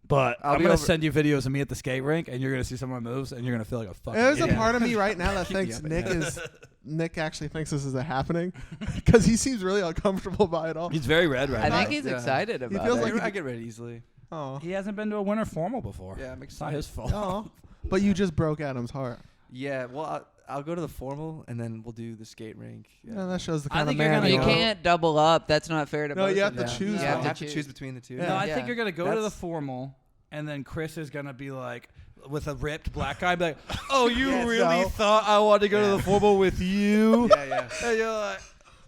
Speaker 2: But
Speaker 5: I'll
Speaker 2: I'm
Speaker 5: be
Speaker 2: going to
Speaker 5: over-
Speaker 2: send you videos of me at the skate rink, and you're going to see some of my moves, and you're going to feel like a fucking
Speaker 4: There's a
Speaker 2: idiot.
Speaker 4: part of me right now that
Speaker 5: Keep me
Speaker 4: thinks
Speaker 5: up at
Speaker 4: Nick
Speaker 5: night.
Speaker 4: is. Nick actually thinks this is happening because he seems really uncomfortable by it all.
Speaker 2: He's very red right
Speaker 3: I
Speaker 2: now.
Speaker 3: think he's
Speaker 5: Yeah.
Speaker 3: excited about
Speaker 4: feels
Speaker 3: it.
Speaker 4: like
Speaker 5: I get ready easily.
Speaker 4: Oh,
Speaker 2: He hasn't been to a winter formal before.
Speaker 5: Yeah, I'm
Speaker 2: It's not
Speaker 5: excited.
Speaker 2: his fault.
Speaker 4: oh. But you just broke Adam's heart.
Speaker 5: Yeah, well, I'll go to the formal, and then we'll do the skate rink.
Speaker 4: Yeah, that shows the
Speaker 2: I
Speaker 4: kind of
Speaker 2: think you're
Speaker 4: man
Speaker 2: gonna
Speaker 4: you
Speaker 3: You
Speaker 2: go-
Speaker 4: are.
Speaker 3: can't double up. That's not fair to
Speaker 4: No,
Speaker 3: both
Speaker 4: you
Speaker 3: of
Speaker 4: have to
Speaker 3: them.
Speaker 4: choose
Speaker 3: You
Speaker 5: Yeah,
Speaker 3: have
Speaker 5: I
Speaker 3: to
Speaker 5: have to choose between the two.
Speaker 2: No, I
Speaker 3: Yeah.
Speaker 2: think you're going to go to the
Speaker 5: That's-
Speaker 2: formal, and then Chris is going to be like, with a ripped black guy, be like, oh, you
Speaker 5: Yes,
Speaker 2: really
Speaker 4: no.
Speaker 2: thought I wanted to go to
Speaker 5: Yeah.
Speaker 2: the formal with you?
Speaker 5: Yeah, yeah.
Speaker 2: And you're like,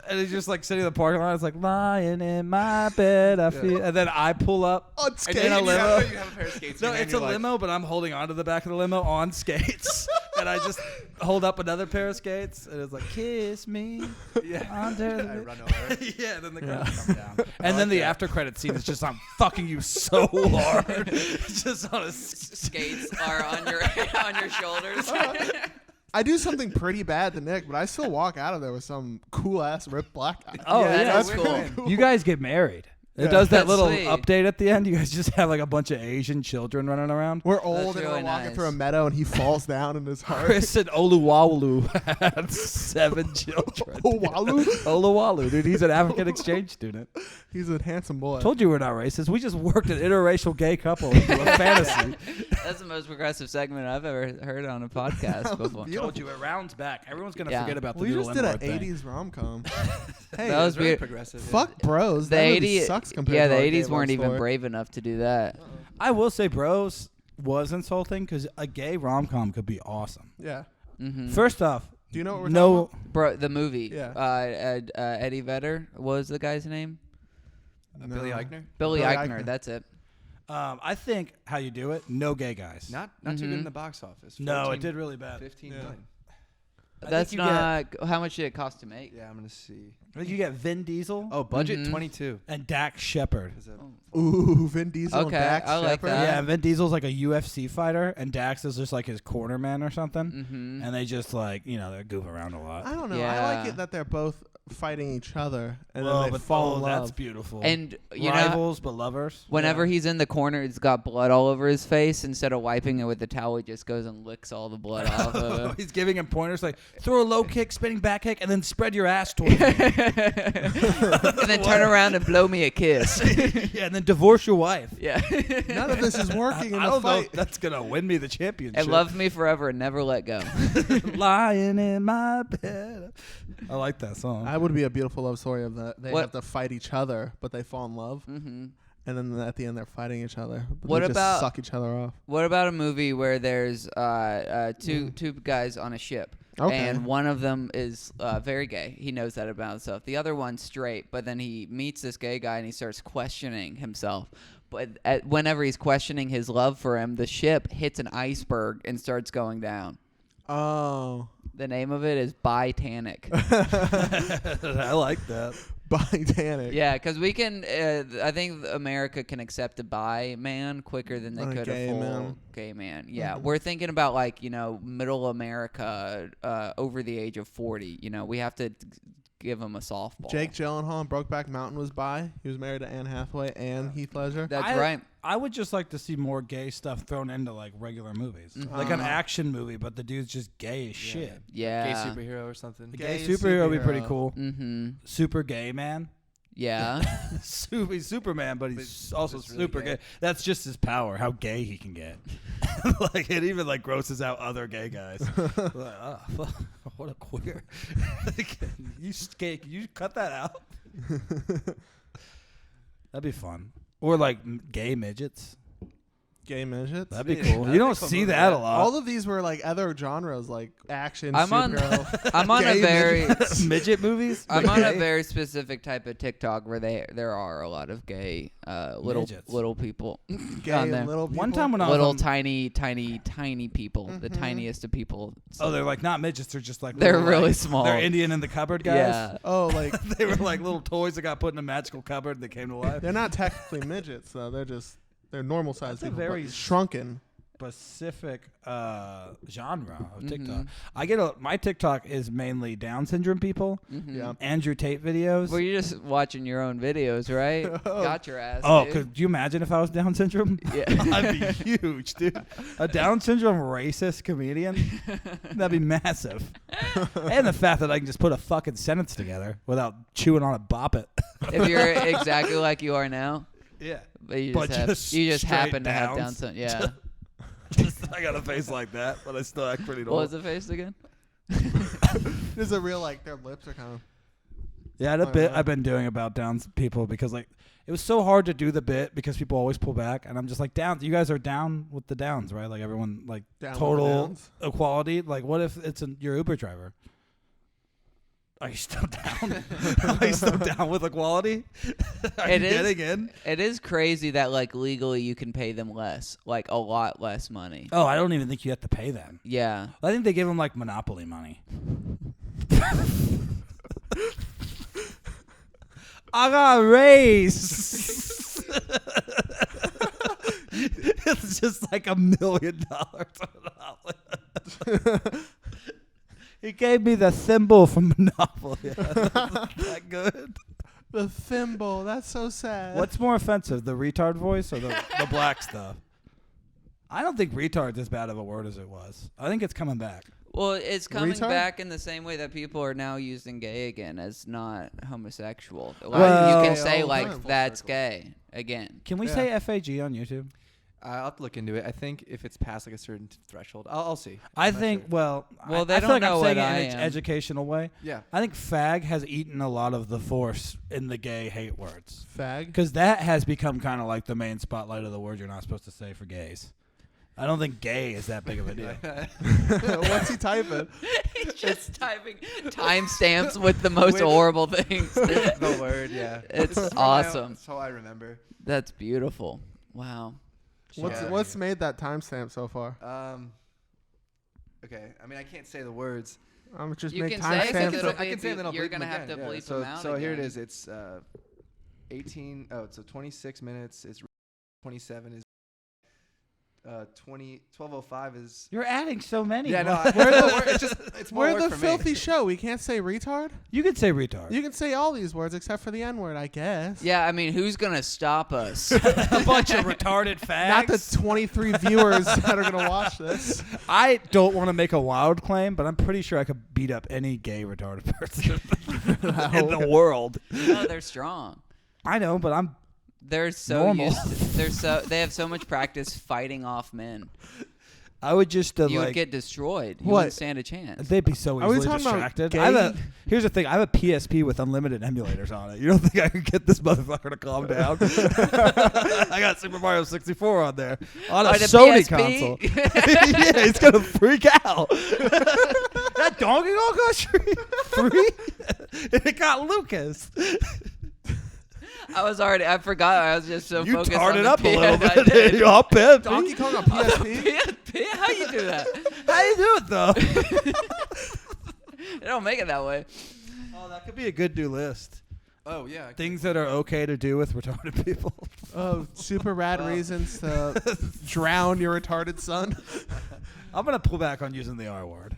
Speaker 2: and he's just like sitting in the parking lot. It's like lying in my bed. I feel, and then I pull up
Speaker 4: On
Speaker 2: in
Speaker 4: skates.
Speaker 2: a limo.
Speaker 5: You have a pair of skates.
Speaker 2: No,
Speaker 5: in your hand,
Speaker 2: it's a
Speaker 5: you're like,
Speaker 2: limo, but I'm holding onto the back of the limo on skates, and I just hold up another pair of skates, and it's like kiss me
Speaker 5: Yeah.
Speaker 2: under
Speaker 5: I
Speaker 2: the.
Speaker 5: run over.
Speaker 2: Yeah, then the
Speaker 4: Yeah.
Speaker 2: credits come down, and then the after credit scene is just I'm fucking you so hard, just on a.
Speaker 3: Skates are on your shoulders.
Speaker 4: I do something pretty bad to Nick, but I still walk out of there with some cool ass ripped black guy.
Speaker 2: Oh
Speaker 3: Yeah,
Speaker 2: yeah,
Speaker 3: that's
Speaker 2: that's
Speaker 3: cool.
Speaker 2: cool. You guys get married. It
Speaker 4: Yeah.
Speaker 2: does that
Speaker 3: That's
Speaker 2: little
Speaker 3: sweet.
Speaker 2: update at the end. You guys just have like a bunch of Asian children running around.
Speaker 4: We're old and
Speaker 3: really
Speaker 4: we're walking
Speaker 3: nice.
Speaker 4: through a meadow, and he falls down in his heart.
Speaker 2: Chris and Oluwalu had 7 children.
Speaker 4: Owalu?
Speaker 2: Oluwalu, dude. He's an African exchange student.
Speaker 4: He's a handsome boy.
Speaker 2: Told you we're not racist. We just worked an interracial gay couple into a fantasy.
Speaker 3: That's the most progressive segment I've ever heard on a podcast before.
Speaker 4: beautiful.
Speaker 2: Told you it rounds back. Everyone's gonna
Speaker 3: Yeah.
Speaker 2: forget about the
Speaker 4: We
Speaker 2: noodle
Speaker 4: just did an
Speaker 2: inboard thing.
Speaker 4: 80s rom com. Hey,
Speaker 3: That was
Speaker 5: It's really
Speaker 3: weird.
Speaker 5: progressive.
Speaker 4: fuck bros.
Speaker 3: The
Speaker 4: That movie
Speaker 3: 80s,
Speaker 4: sucks compared
Speaker 3: yeah,
Speaker 4: to
Speaker 3: the
Speaker 4: our
Speaker 3: 80s
Speaker 4: gay
Speaker 3: weren't
Speaker 4: love
Speaker 3: even
Speaker 4: story.
Speaker 3: brave enough to do that.
Speaker 2: I will say, bros was insulting because a gay rom com could be awesome.
Speaker 4: Yeah.
Speaker 3: Hmm
Speaker 2: First off,
Speaker 4: Do you know what we're
Speaker 2: no.
Speaker 4: talking
Speaker 3: Bro, the movie.
Speaker 4: Yeah.
Speaker 3: Eddie Vedder was the guy's name.
Speaker 4: about?
Speaker 5: Billy
Speaker 4: No.
Speaker 5: Eichner.
Speaker 3: Billy
Speaker 4: Billy
Speaker 3: Eichner.
Speaker 4: Eichner.
Speaker 3: That's it.
Speaker 2: I think how you do it. No gay guys.
Speaker 5: Not too good
Speaker 3: Mhm.
Speaker 5: in the box office.
Speaker 2: No,
Speaker 5: 14,
Speaker 2: it did really bad.
Speaker 5: 15
Speaker 4: Yeah.
Speaker 5: million.
Speaker 2: I
Speaker 3: That's
Speaker 2: think you
Speaker 3: not. How much did it cost to make?
Speaker 5: Yeah, I'm gonna see.
Speaker 2: I think you get Vin Diesel
Speaker 5: Oh, budget
Speaker 3: Mhm.
Speaker 5: 22.
Speaker 2: and Dax Shepard.
Speaker 5: Is that
Speaker 4: Ooh, Vin Diesel and
Speaker 3: Okay,
Speaker 4: Dax
Speaker 3: I like
Speaker 4: Shepard.
Speaker 3: that.
Speaker 2: Yeah, Vin Diesel's like a UFC fighter, and Dax is just like his corner man or something.
Speaker 3: Mm-hmm.
Speaker 2: And they just like they goof around a lot.
Speaker 4: I don't know. I
Speaker 3: Yeah.
Speaker 4: like it that they're both fighting each other and
Speaker 2: Well,
Speaker 4: then they
Speaker 2: but
Speaker 4: fall in
Speaker 2: that's
Speaker 4: love.
Speaker 2: beautiful.
Speaker 3: And you know,
Speaker 2: Rivals but lovers.
Speaker 3: whenever he's in the corner, it's got blood all over his face. Instead of wiping it with the towel, he just goes and licks all the blood off of him.
Speaker 2: He's giving him pointers like throw a low kick, spinning back kick, and then spread your ass towards me.
Speaker 3: And then turn around and blow me a kiss.
Speaker 2: Yeah, and then divorce your wife.
Speaker 3: Yeah.
Speaker 4: None of this is working in
Speaker 2: I
Speaker 4: the
Speaker 2: don't know
Speaker 4: fight.
Speaker 2: if that's gonna win me the championship.
Speaker 3: And love me forever and never let go.
Speaker 2: Lying in my bed. I like that song.
Speaker 4: That would be a beautiful love story of that. They
Speaker 3: What-
Speaker 4: have to fight each other, but they fall in love,
Speaker 3: hmm
Speaker 4: and then at the end they're fighting each other. But
Speaker 3: What
Speaker 4: they just
Speaker 3: about-
Speaker 4: suck each other off?
Speaker 3: What about a movie where there's two guys on a ship?
Speaker 4: Okay.
Speaker 3: And one of them is very gay. He knows that about himself. The other one's straight, but then he meets this gay guy and he starts questioning himself. But whenever he's questioning his love for him, the ship hits an iceberg and starts going down.
Speaker 4: Oh,
Speaker 3: The name of it is Titanic.
Speaker 2: I like that.
Speaker 4: Titanic.
Speaker 3: Yeah, because we can. I think America can accept a bi man quicker than they
Speaker 4: Than a
Speaker 3: could
Speaker 4: gay
Speaker 3: a full
Speaker 4: man.
Speaker 3: gay man. Yeah,
Speaker 4: Mhm.
Speaker 3: we're thinking about like middle America over the age of 40. We have to give them a softball.
Speaker 4: Jake Gyllenhaal in Brokeback Mountain was bi. He was married to Anne Hathaway and Heath Ledger.
Speaker 3: That's
Speaker 2: I-
Speaker 3: right.
Speaker 2: I would just like to see more gay stuff thrown into like regular movies,
Speaker 3: Mhm.
Speaker 2: like an action movie, but the dude's just gay as shit.
Speaker 3: Yeah.
Speaker 5: Gay superhero or something.
Speaker 2: A
Speaker 4: Gay
Speaker 2: gay superhero would be pretty
Speaker 4: superhero.
Speaker 2: cool.
Speaker 3: Mm-hmm.
Speaker 2: Super gay man.
Speaker 3: Yeah.
Speaker 2: He's Superman, but he's also
Speaker 5: just really
Speaker 2: super
Speaker 5: gay.
Speaker 2: gay. That's just his power, how gay he can get. Like it even like grosses out other gay guys. Like, oh, fuck, what a queer! You cut that out. That'd be fun. Or like gay midgets.
Speaker 4: Gay midgets.
Speaker 2: That'd be cool. You don't see that a lot.
Speaker 4: All of these were like other genres, like action,
Speaker 3: I'm on
Speaker 4: superhero.
Speaker 3: I'm on a
Speaker 4: Gay
Speaker 3: very
Speaker 2: midget movies.
Speaker 3: I'm on a very specific type of TikTok where there are a lot of gay
Speaker 2: Midgets.
Speaker 3: little people
Speaker 4: Gay
Speaker 3: on there.
Speaker 4: little people.
Speaker 2: One time when I was
Speaker 3: Little
Speaker 2: on-
Speaker 3: tiny people, the tiniest of people.
Speaker 2: Oh, they're like not midgets. They're just like
Speaker 3: They're
Speaker 2: little,
Speaker 3: really
Speaker 2: like,
Speaker 3: small.
Speaker 2: They're Indian in the cupboard guys.
Speaker 3: Yeah.
Speaker 4: Oh, like
Speaker 2: They were like little toys that got put in a magical cupboard that came to life.
Speaker 4: they're not technically midgets though. They're normal sized
Speaker 2: That's a
Speaker 4: people,
Speaker 2: very
Speaker 4: but shrunken.
Speaker 2: Specific genre of TikTok.
Speaker 3: Mhm.
Speaker 2: I get my TikTok is mainly Down syndrome people,
Speaker 3: Mhm.
Speaker 4: Yeah.
Speaker 2: Andrew Tate videos.
Speaker 3: Well, you're just watching your own videos, right? Got your ass.
Speaker 2: Oh,
Speaker 3: dude.
Speaker 2: could you imagine if I was Down syndrome?
Speaker 3: Yeah.
Speaker 2: I'd be huge, dude. A Down syndrome racist comedian? That'd be massive. And the fact that I can just put a fucking sentence together without chewing on a bop it.
Speaker 3: If you're exactly like you are now,
Speaker 2: Yeah.
Speaker 3: but you
Speaker 2: But
Speaker 3: just,
Speaker 2: just
Speaker 3: just
Speaker 2: straight
Speaker 3: happen to have Down
Speaker 2: downs.
Speaker 3: syndrome. Yeah.
Speaker 2: I got a face like that, but I still act pretty
Speaker 3: What
Speaker 2: normal.
Speaker 3: was the face again?
Speaker 4: There's a real like their lips are kind of.
Speaker 2: Yeah, the bit I've been doing about Downs people because like it was so hard to do the bit because people always pull back, and I'm just like, Downs, you guys are down with the Downs, right? Like everyone like
Speaker 4: Down with the
Speaker 2: total
Speaker 4: Downs?
Speaker 2: equality. Like what if it's your Uber driver? Are you still down? Are you still down with equality? Are
Speaker 3: It
Speaker 2: you
Speaker 3: is-
Speaker 2: getting in?
Speaker 3: It is crazy that like legally you can pay them less, like a lot less money.
Speaker 2: Oh, I don't even think you have to pay them.
Speaker 3: Yeah.
Speaker 2: I think they give them like Monopoly money. I got a raise. It's just like $1 million. He gave me the thimble from Monopoly. That good?
Speaker 4: The thimble. That's so sad.
Speaker 2: What's more offensive, the retard voice or the black stuff? I don't think retard's as bad of a word as it was. I think it's coming back.
Speaker 3: Well, it's coming
Speaker 4: Retard?
Speaker 3: back in the same way that people are now using gay again as not homosexual. Like,
Speaker 2: Well-
Speaker 3: you can say
Speaker 4: all the
Speaker 3: like
Speaker 4: time.
Speaker 3: that's gay again.
Speaker 2: Can we
Speaker 4: Yeah.
Speaker 2: say FAG on YouTube?
Speaker 5: I'll have to look into it. I think if it's past like a certain threshold, I'll see.
Speaker 2: I
Speaker 5: I'm not
Speaker 2: think,
Speaker 5: sure.
Speaker 2: well,
Speaker 3: Well, they
Speaker 2: I feel
Speaker 3: don't
Speaker 2: like
Speaker 3: know
Speaker 2: I'm saying
Speaker 3: what
Speaker 2: it
Speaker 3: I
Speaker 2: in an
Speaker 3: am.
Speaker 2: educational way.
Speaker 5: Yeah.
Speaker 2: I think fag has eaten a lot of the force in the gay hate words.
Speaker 4: Fag?
Speaker 2: Because that has become kind of like the main spotlight of the word you're not supposed to say for gays. I don't think gay is that big of a deal.
Speaker 4: What's he typing?
Speaker 3: He's just typing timestamps with the most horrible things.
Speaker 5: The word, yeah.
Speaker 3: It's
Speaker 5: That's
Speaker 3: awesome.
Speaker 5: That's how I remember.
Speaker 3: That's beautiful. Wow.
Speaker 4: What's made that timestamp so far?
Speaker 5: Okay. I mean, I can't say the words.
Speaker 4: I'm just
Speaker 3: You
Speaker 4: make
Speaker 3: can say it 'cause
Speaker 4: timestamps.
Speaker 3: it'll
Speaker 5: I can say them, then I'll
Speaker 3: you're
Speaker 5: bleep them
Speaker 3: gonna have
Speaker 5: again.
Speaker 3: to
Speaker 5: Yeah,
Speaker 3: bleep
Speaker 5: so,
Speaker 3: them out
Speaker 5: So here it
Speaker 3: again.
Speaker 5: is. It's 18. Oh, so 26 minutes is 27 is 12:05 is.
Speaker 2: You're adding so many.
Speaker 5: Yeah, no. It's more
Speaker 4: We're
Speaker 5: work
Speaker 4: the
Speaker 5: for
Speaker 4: filthy
Speaker 5: me.
Speaker 4: show. We can't say retard.
Speaker 2: You could say retard.
Speaker 4: You can say all these words except for the N word, I guess.
Speaker 3: Yeah, I mean, who's gonna stop us?
Speaker 2: A bunch of retarded fags.
Speaker 4: Not the 23 viewers that are gonna watch this.
Speaker 2: I don't want to make a wild claim, but I'm pretty sure I could beat up any gay retarded person in the world.
Speaker 3: No, they're strong.
Speaker 2: I know, but I'm
Speaker 3: They're so
Speaker 2: Normal.
Speaker 3: used. They have so much practice fighting off men.
Speaker 2: I would just
Speaker 3: You
Speaker 2: like
Speaker 3: would get destroyed. You
Speaker 4: What?
Speaker 3: wouldn't stand a chance.
Speaker 2: they'd be so
Speaker 4: Are we
Speaker 2: easily
Speaker 4: talking about
Speaker 2: distracted.
Speaker 4: gay?
Speaker 2: Here's the thing: I have a PSP with unlimited emulators on it. You don't think I could get this motherfucker to calm down? I got Super Mario 64 on there on a
Speaker 3: On a
Speaker 2: Sony
Speaker 3: PSP?
Speaker 2: console. Yeah, he's gonna freak out. That Donkey Kong Country 3, and it got Lucas.
Speaker 3: I forgot. I was just so
Speaker 2: You
Speaker 3: focused
Speaker 2: tarred
Speaker 3: on
Speaker 2: it
Speaker 3: the
Speaker 2: up a
Speaker 3: PS.
Speaker 2: little
Speaker 3: I
Speaker 2: bit.
Speaker 3: did.
Speaker 2: You're all pimp.
Speaker 4: Donkey Kong on PSP?
Speaker 3: PSP? How you do that?
Speaker 2: How you do it though?
Speaker 3: They don't make it that way.
Speaker 2: Oh, that could be a good new list.
Speaker 5: Oh yeah.
Speaker 2: Things that are okay to do with retarded people.
Speaker 4: Oh, super rad reasons to drown your retarded son.
Speaker 2: I'm gonna pull back on using the R word.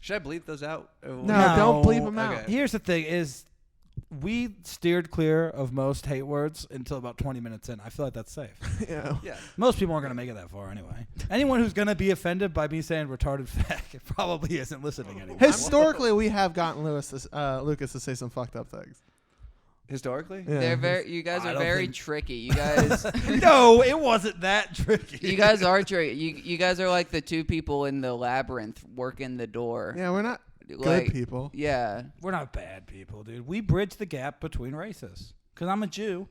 Speaker 5: Should I bleep those out?
Speaker 4: No, don't bleep them out.
Speaker 5: Okay.
Speaker 2: Here's the thing: is we steered clear of most hate words until about 20 minutes in. I feel like that's safe.
Speaker 4: Yeah.
Speaker 5: Yeah.
Speaker 2: Most people aren't gonna make it that far anyway. Anyone who's gonna be offended by me saying retarded fag probably isn't listening anymore.
Speaker 4: Historically, we have gotten Lucas to say some fucked up things.
Speaker 5: Historically.
Speaker 4: Yeah.
Speaker 3: You guys
Speaker 2: I
Speaker 3: are
Speaker 2: don't
Speaker 3: very
Speaker 2: think-
Speaker 3: tricky. You guys.
Speaker 2: No, it wasn't that tricky.
Speaker 3: You guys are tricky. You guys are like the two people in the labyrinth working the door.
Speaker 4: Yeah, we're not good
Speaker 3: Like,
Speaker 4: people.
Speaker 3: Yeah.
Speaker 2: We're not bad people, dude. We bridge the gap between races. Because I'm a Jew,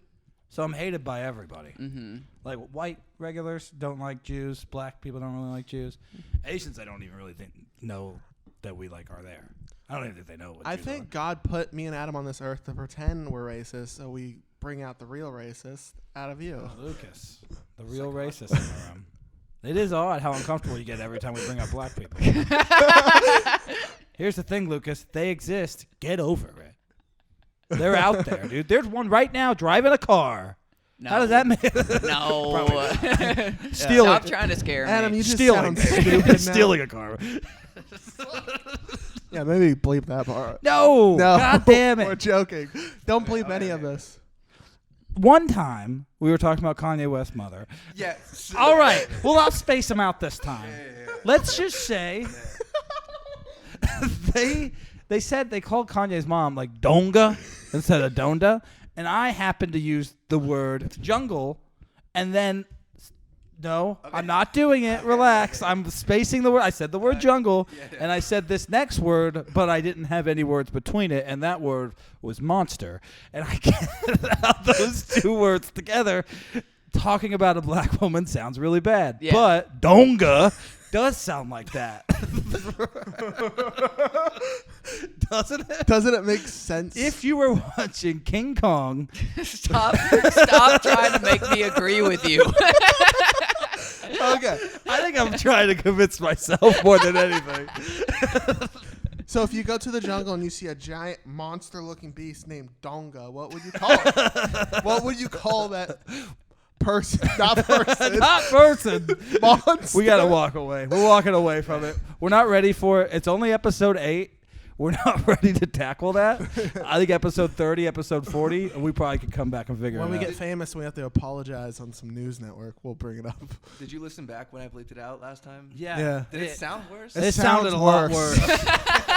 Speaker 2: So I'm hated by everybody.
Speaker 3: Mm-hmm.
Speaker 2: Like white regulars don't like Jews. Black people don't really like Jews. Asians, I don't even really know that we are there. I don't even think they know what
Speaker 4: I
Speaker 2: Jews
Speaker 4: think
Speaker 2: are.
Speaker 4: God put me and Adam on this earth to pretend we're racist, so we bring out the real racist out of you.
Speaker 2: Lucas, the real racist in the room. It is odd how uncomfortable you get every time we bring up black people. Here's the thing, Lucas. They exist. Get over it. They're out there, dude. There's one right now driving a car.
Speaker 3: No.
Speaker 2: How does that make
Speaker 3: No.
Speaker 2: Stealing.
Speaker 3: Stop trying to scare me.
Speaker 4: Adam, you just
Speaker 2: Stealing.
Speaker 4: sound stupid now.
Speaker 2: Stealing a car.
Speaker 4: Yeah, maybe bleep that part.
Speaker 2: No. God damn
Speaker 4: We're
Speaker 2: it.
Speaker 4: joking. Don't bleep any of this.
Speaker 2: One time, we were talking about Kanye West's mother.
Speaker 5: Yes.
Speaker 2: All right. Well, I'll space them out this time. Let's just say they said they called Kanye's mom Donga instead of Donda, and I happened to use the word jungle, and then no,
Speaker 5: Okay.
Speaker 2: I'm not doing it. Relax. I'm spacing the word. I said the word jungle, and I said this next word, but I didn't have any words between it, and that word was monster. And I get out those two words together. Talking about a black woman sounds really bad,
Speaker 3: Yeah.
Speaker 2: but Donga does sound like that. Doesn't it?
Speaker 4: Doesn't it make sense?
Speaker 2: If you were watching King Kong,
Speaker 3: Stop trying to make me agree with you.
Speaker 2: okay, I think I'm trying to convince myself more than anything.
Speaker 4: So if you go to the jungle and you see a giant monster-looking beast named Donga, what would you call it? What would you call that person? Not person.
Speaker 2: Not person.
Speaker 4: Monster.
Speaker 2: We gotta walk away. We're walking away from it. We're not ready for it. It's only episode 8. We're not ready to tackle that. I think episode 30, episode 40, and we probably could come back and figure
Speaker 4: When
Speaker 2: it
Speaker 4: we
Speaker 2: out.
Speaker 4: get famous and we have to apologize on some news network, we'll bring it up.
Speaker 5: Did you listen back when I bleeped it out last time?
Speaker 2: Yeah.
Speaker 5: Did it sound worse?
Speaker 2: It sounded a lot
Speaker 4: worse.
Speaker 2: worse.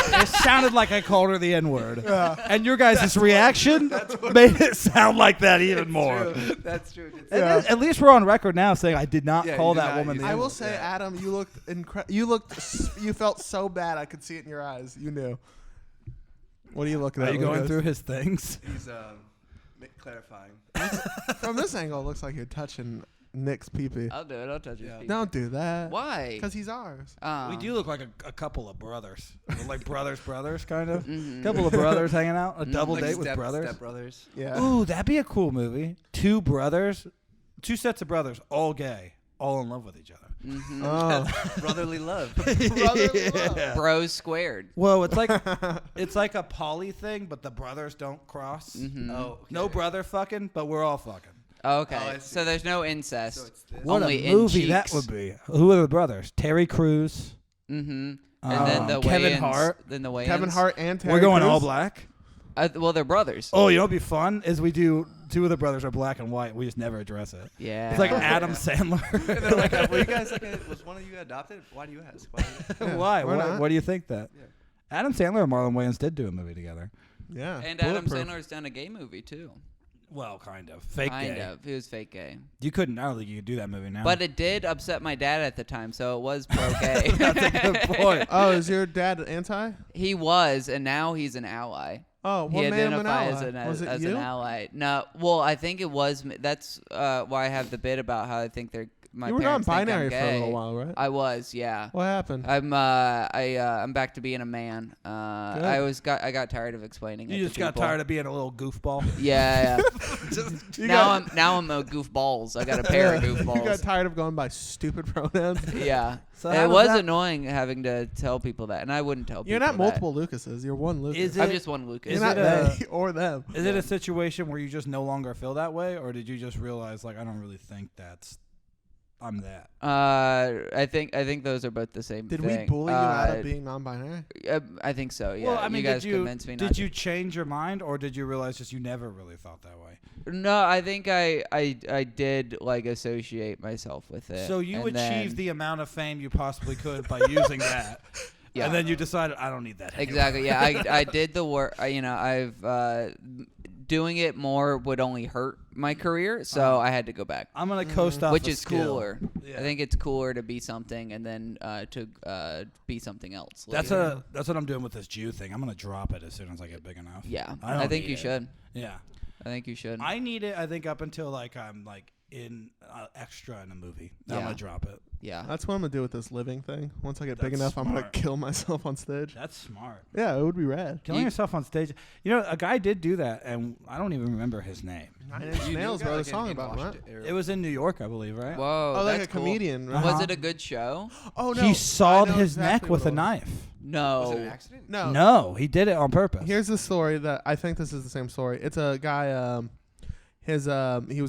Speaker 2: It sounded like I called her the N-word. And your guys' reaction made it sound like that even more.
Speaker 5: True. That's true.
Speaker 2: At least we're on record now saying I did not
Speaker 5: Yeah,
Speaker 2: call
Speaker 5: you did
Speaker 2: that
Speaker 5: not
Speaker 2: woman
Speaker 5: use
Speaker 2: the
Speaker 4: I
Speaker 2: N-word.
Speaker 4: will say, Adam, you looked you felt so bad. I could see it in your eyes. You knew. What are you looking at?
Speaker 2: Are you going
Speaker 4: Lucas?
Speaker 2: through his things?
Speaker 5: He's clarifying.
Speaker 4: From this angle, it looks like you're touching Nick's pee-pee.
Speaker 3: I'll do it. I'll touch
Speaker 5: Yeah.
Speaker 3: it.
Speaker 4: Don't do that.
Speaker 3: Why?
Speaker 4: Because he's ours.
Speaker 2: We do look like a couple of brothers. We're like brothers, kind of.
Speaker 3: Mhm.
Speaker 2: Couple of brothers hanging out. A double
Speaker 5: Like
Speaker 2: date with
Speaker 5: step
Speaker 2: brothers.
Speaker 5: brothers.
Speaker 4: Yeah.
Speaker 2: Ooh, that'd be a cool movie. Two brothers, two sets of brothers, all gay, all in love with each other.
Speaker 3: Mhm.
Speaker 4: Oh.
Speaker 5: Brotherly love.
Speaker 2: Yeah.
Speaker 3: Bros squared.
Speaker 2: Well, it's like a poly thing, but the brothers don't cross.
Speaker 3: Mhm.
Speaker 5: Oh, okay.
Speaker 2: No brother fucking, but we're all fucking.
Speaker 3: Okay.
Speaker 5: Oh, I see.
Speaker 3: So there's no incest.
Speaker 5: So it's this.
Speaker 2: What
Speaker 3: Only
Speaker 2: a
Speaker 3: in
Speaker 2: movie that
Speaker 3: cheeks.
Speaker 2: would be. Who are the brothers? Terry Crews.
Speaker 3: Mm-hmm. And then the
Speaker 2: Kevin
Speaker 3: Wayans-
Speaker 2: Hart.
Speaker 3: Then the Wayans.
Speaker 4: Kevin Hart and Terry
Speaker 2: We're going
Speaker 4: Crews?
Speaker 2: all black.
Speaker 3: Well, they're brothers.
Speaker 2: Oh, you know what'd be fun is we do two of the brothers are black and white. We just never address it.
Speaker 3: Yeah.
Speaker 2: It's like Adam Sandler.
Speaker 5: And they're like, were you guys was one of you adopted? Why do you ask?
Speaker 4: Yeah,
Speaker 2: Why?
Speaker 4: why not?
Speaker 2: Why do you think that?
Speaker 5: Yeah.
Speaker 2: Adam Sandler and Marlon Wayans did do a movie together.
Speaker 4: Yeah.
Speaker 3: And Adam
Speaker 4: Bulletproof.
Speaker 3: Sandler's done a gay movie too.
Speaker 2: Well, kind of. Fake
Speaker 3: Kind
Speaker 2: gay.
Speaker 3: of. He was fake gay.
Speaker 2: You couldn't. I don't think you could do that movie now.
Speaker 3: But it did upset my dad at the time, so it was pro gay.
Speaker 2: That's a good point.
Speaker 4: Oh, is your dad anti?
Speaker 3: He was, and now he's an ally.
Speaker 4: Oh,
Speaker 3: He
Speaker 4: what made him an
Speaker 3: identifies
Speaker 4: ally? Was it
Speaker 3: as
Speaker 4: you?
Speaker 3: an ally. No, well, I think it was. That's why I have the bit about how I think they're my
Speaker 4: You were
Speaker 3: parents think I'm
Speaker 4: non-binary for a
Speaker 3: gay.
Speaker 4: little while, right?
Speaker 3: I was, yeah.
Speaker 4: What happened?
Speaker 3: I'm back to being a man. I got tired of explaining it
Speaker 2: You
Speaker 3: to
Speaker 2: just got
Speaker 3: people.
Speaker 2: tired of being a little goofball.
Speaker 3: Yeah.
Speaker 4: You
Speaker 3: now
Speaker 4: got-
Speaker 3: I'm a goofballs. I got a pair of
Speaker 4: You got
Speaker 3: goofballs.
Speaker 4: tired of going by stupid pronouns?
Speaker 3: Yeah.
Speaker 2: So how
Speaker 3: it
Speaker 2: does
Speaker 3: was
Speaker 2: that-
Speaker 3: annoying having to tell people that, and I wouldn't tell
Speaker 4: You're
Speaker 3: people
Speaker 4: not multiple Lucases. You're one Lucas.
Speaker 2: Is
Speaker 3: that. I'm
Speaker 2: it-
Speaker 3: just one Lucas.
Speaker 4: You're
Speaker 2: is
Speaker 4: not
Speaker 2: it a-
Speaker 4: they or them.
Speaker 2: Is it a situation where you just no longer feel that way, or did you just realize like I don't really think I'm that?
Speaker 3: I think those are both the same
Speaker 4: Did
Speaker 3: thing.
Speaker 4: we bully you out of being non-binary?
Speaker 3: I think so. Yeah.
Speaker 2: Well, I mean,
Speaker 3: you guys
Speaker 2: did you
Speaker 3: convinced me not
Speaker 2: did
Speaker 3: to.
Speaker 2: you change your mind, or did you realize just you never really thought that way?
Speaker 3: No, I think I did like associate myself with it.
Speaker 2: So you
Speaker 3: and
Speaker 2: achieved
Speaker 3: then-
Speaker 2: the amount of fame you possibly could by using that,
Speaker 3: Yeah.
Speaker 2: and then you decided I don't need that. anymore."
Speaker 3: Exactly. Yeah, I did the work. I've doing it more would only hurt my career, so I had to go back.
Speaker 2: I'm gonna coast off,
Speaker 3: Which
Speaker 2: a
Speaker 3: is
Speaker 2: skill.
Speaker 3: cooler.
Speaker 2: Yeah.
Speaker 3: I think it's cooler to be something and then to be something else.
Speaker 2: That's
Speaker 3: later.
Speaker 2: what I'm doing with this Jew thing. I'm gonna drop it as soon as I get big enough.
Speaker 3: Yeah.
Speaker 2: I don't
Speaker 3: I think
Speaker 2: need
Speaker 3: you
Speaker 2: it.
Speaker 3: should.
Speaker 2: Yeah.
Speaker 3: I think you should.
Speaker 2: I need it. I think up until like I'm like in extra in a movie. I'm
Speaker 3: Yeah.
Speaker 2: gonna drop it.
Speaker 3: Yeah.
Speaker 4: That's what I'm gonna do with this living thing. Once I get big
Speaker 2: That's
Speaker 4: enough, I'm gonna
Speaker 2: smart.
Speaker 4: kill myself on stage.
Speaker 2: That's smart.
Speaker 4: Yeah, it would be rad.
Speaker 2: Killing yourself on stage. You know, a guy did do that, and I don't even remember his name.
Speaker 4: Nine Inch Nails wrote a song about it.
Speaker 2: It was in New York, I believe, right?
Speaker 3: Whoa.
Speaker 4: Oh, like
Speaker 3: that's
Speaker 4: a
Speaker 3: cool.
Speaker 4: comedian. Right?
Speaker 3: Was it a good show?
Speaker 4: Oh no,
Speaker 2: He
Speaker 4: I
Speaker 2: sawed
Speaker 4: know
Speaker 2: his
Speaker 4: exactly
Speaker 2: neck with
Speaker 4: what
Speaker 2: a
Speaker 4: it was.
Speaker 2: knife.
Speaker 3: No.
Speaker 5: Was it an accident?
Speaker 4: No,
Speaker 2: No, he did it on purpose.
Speaker 4: Here's the story that I think this is the same story. It's a guy. He was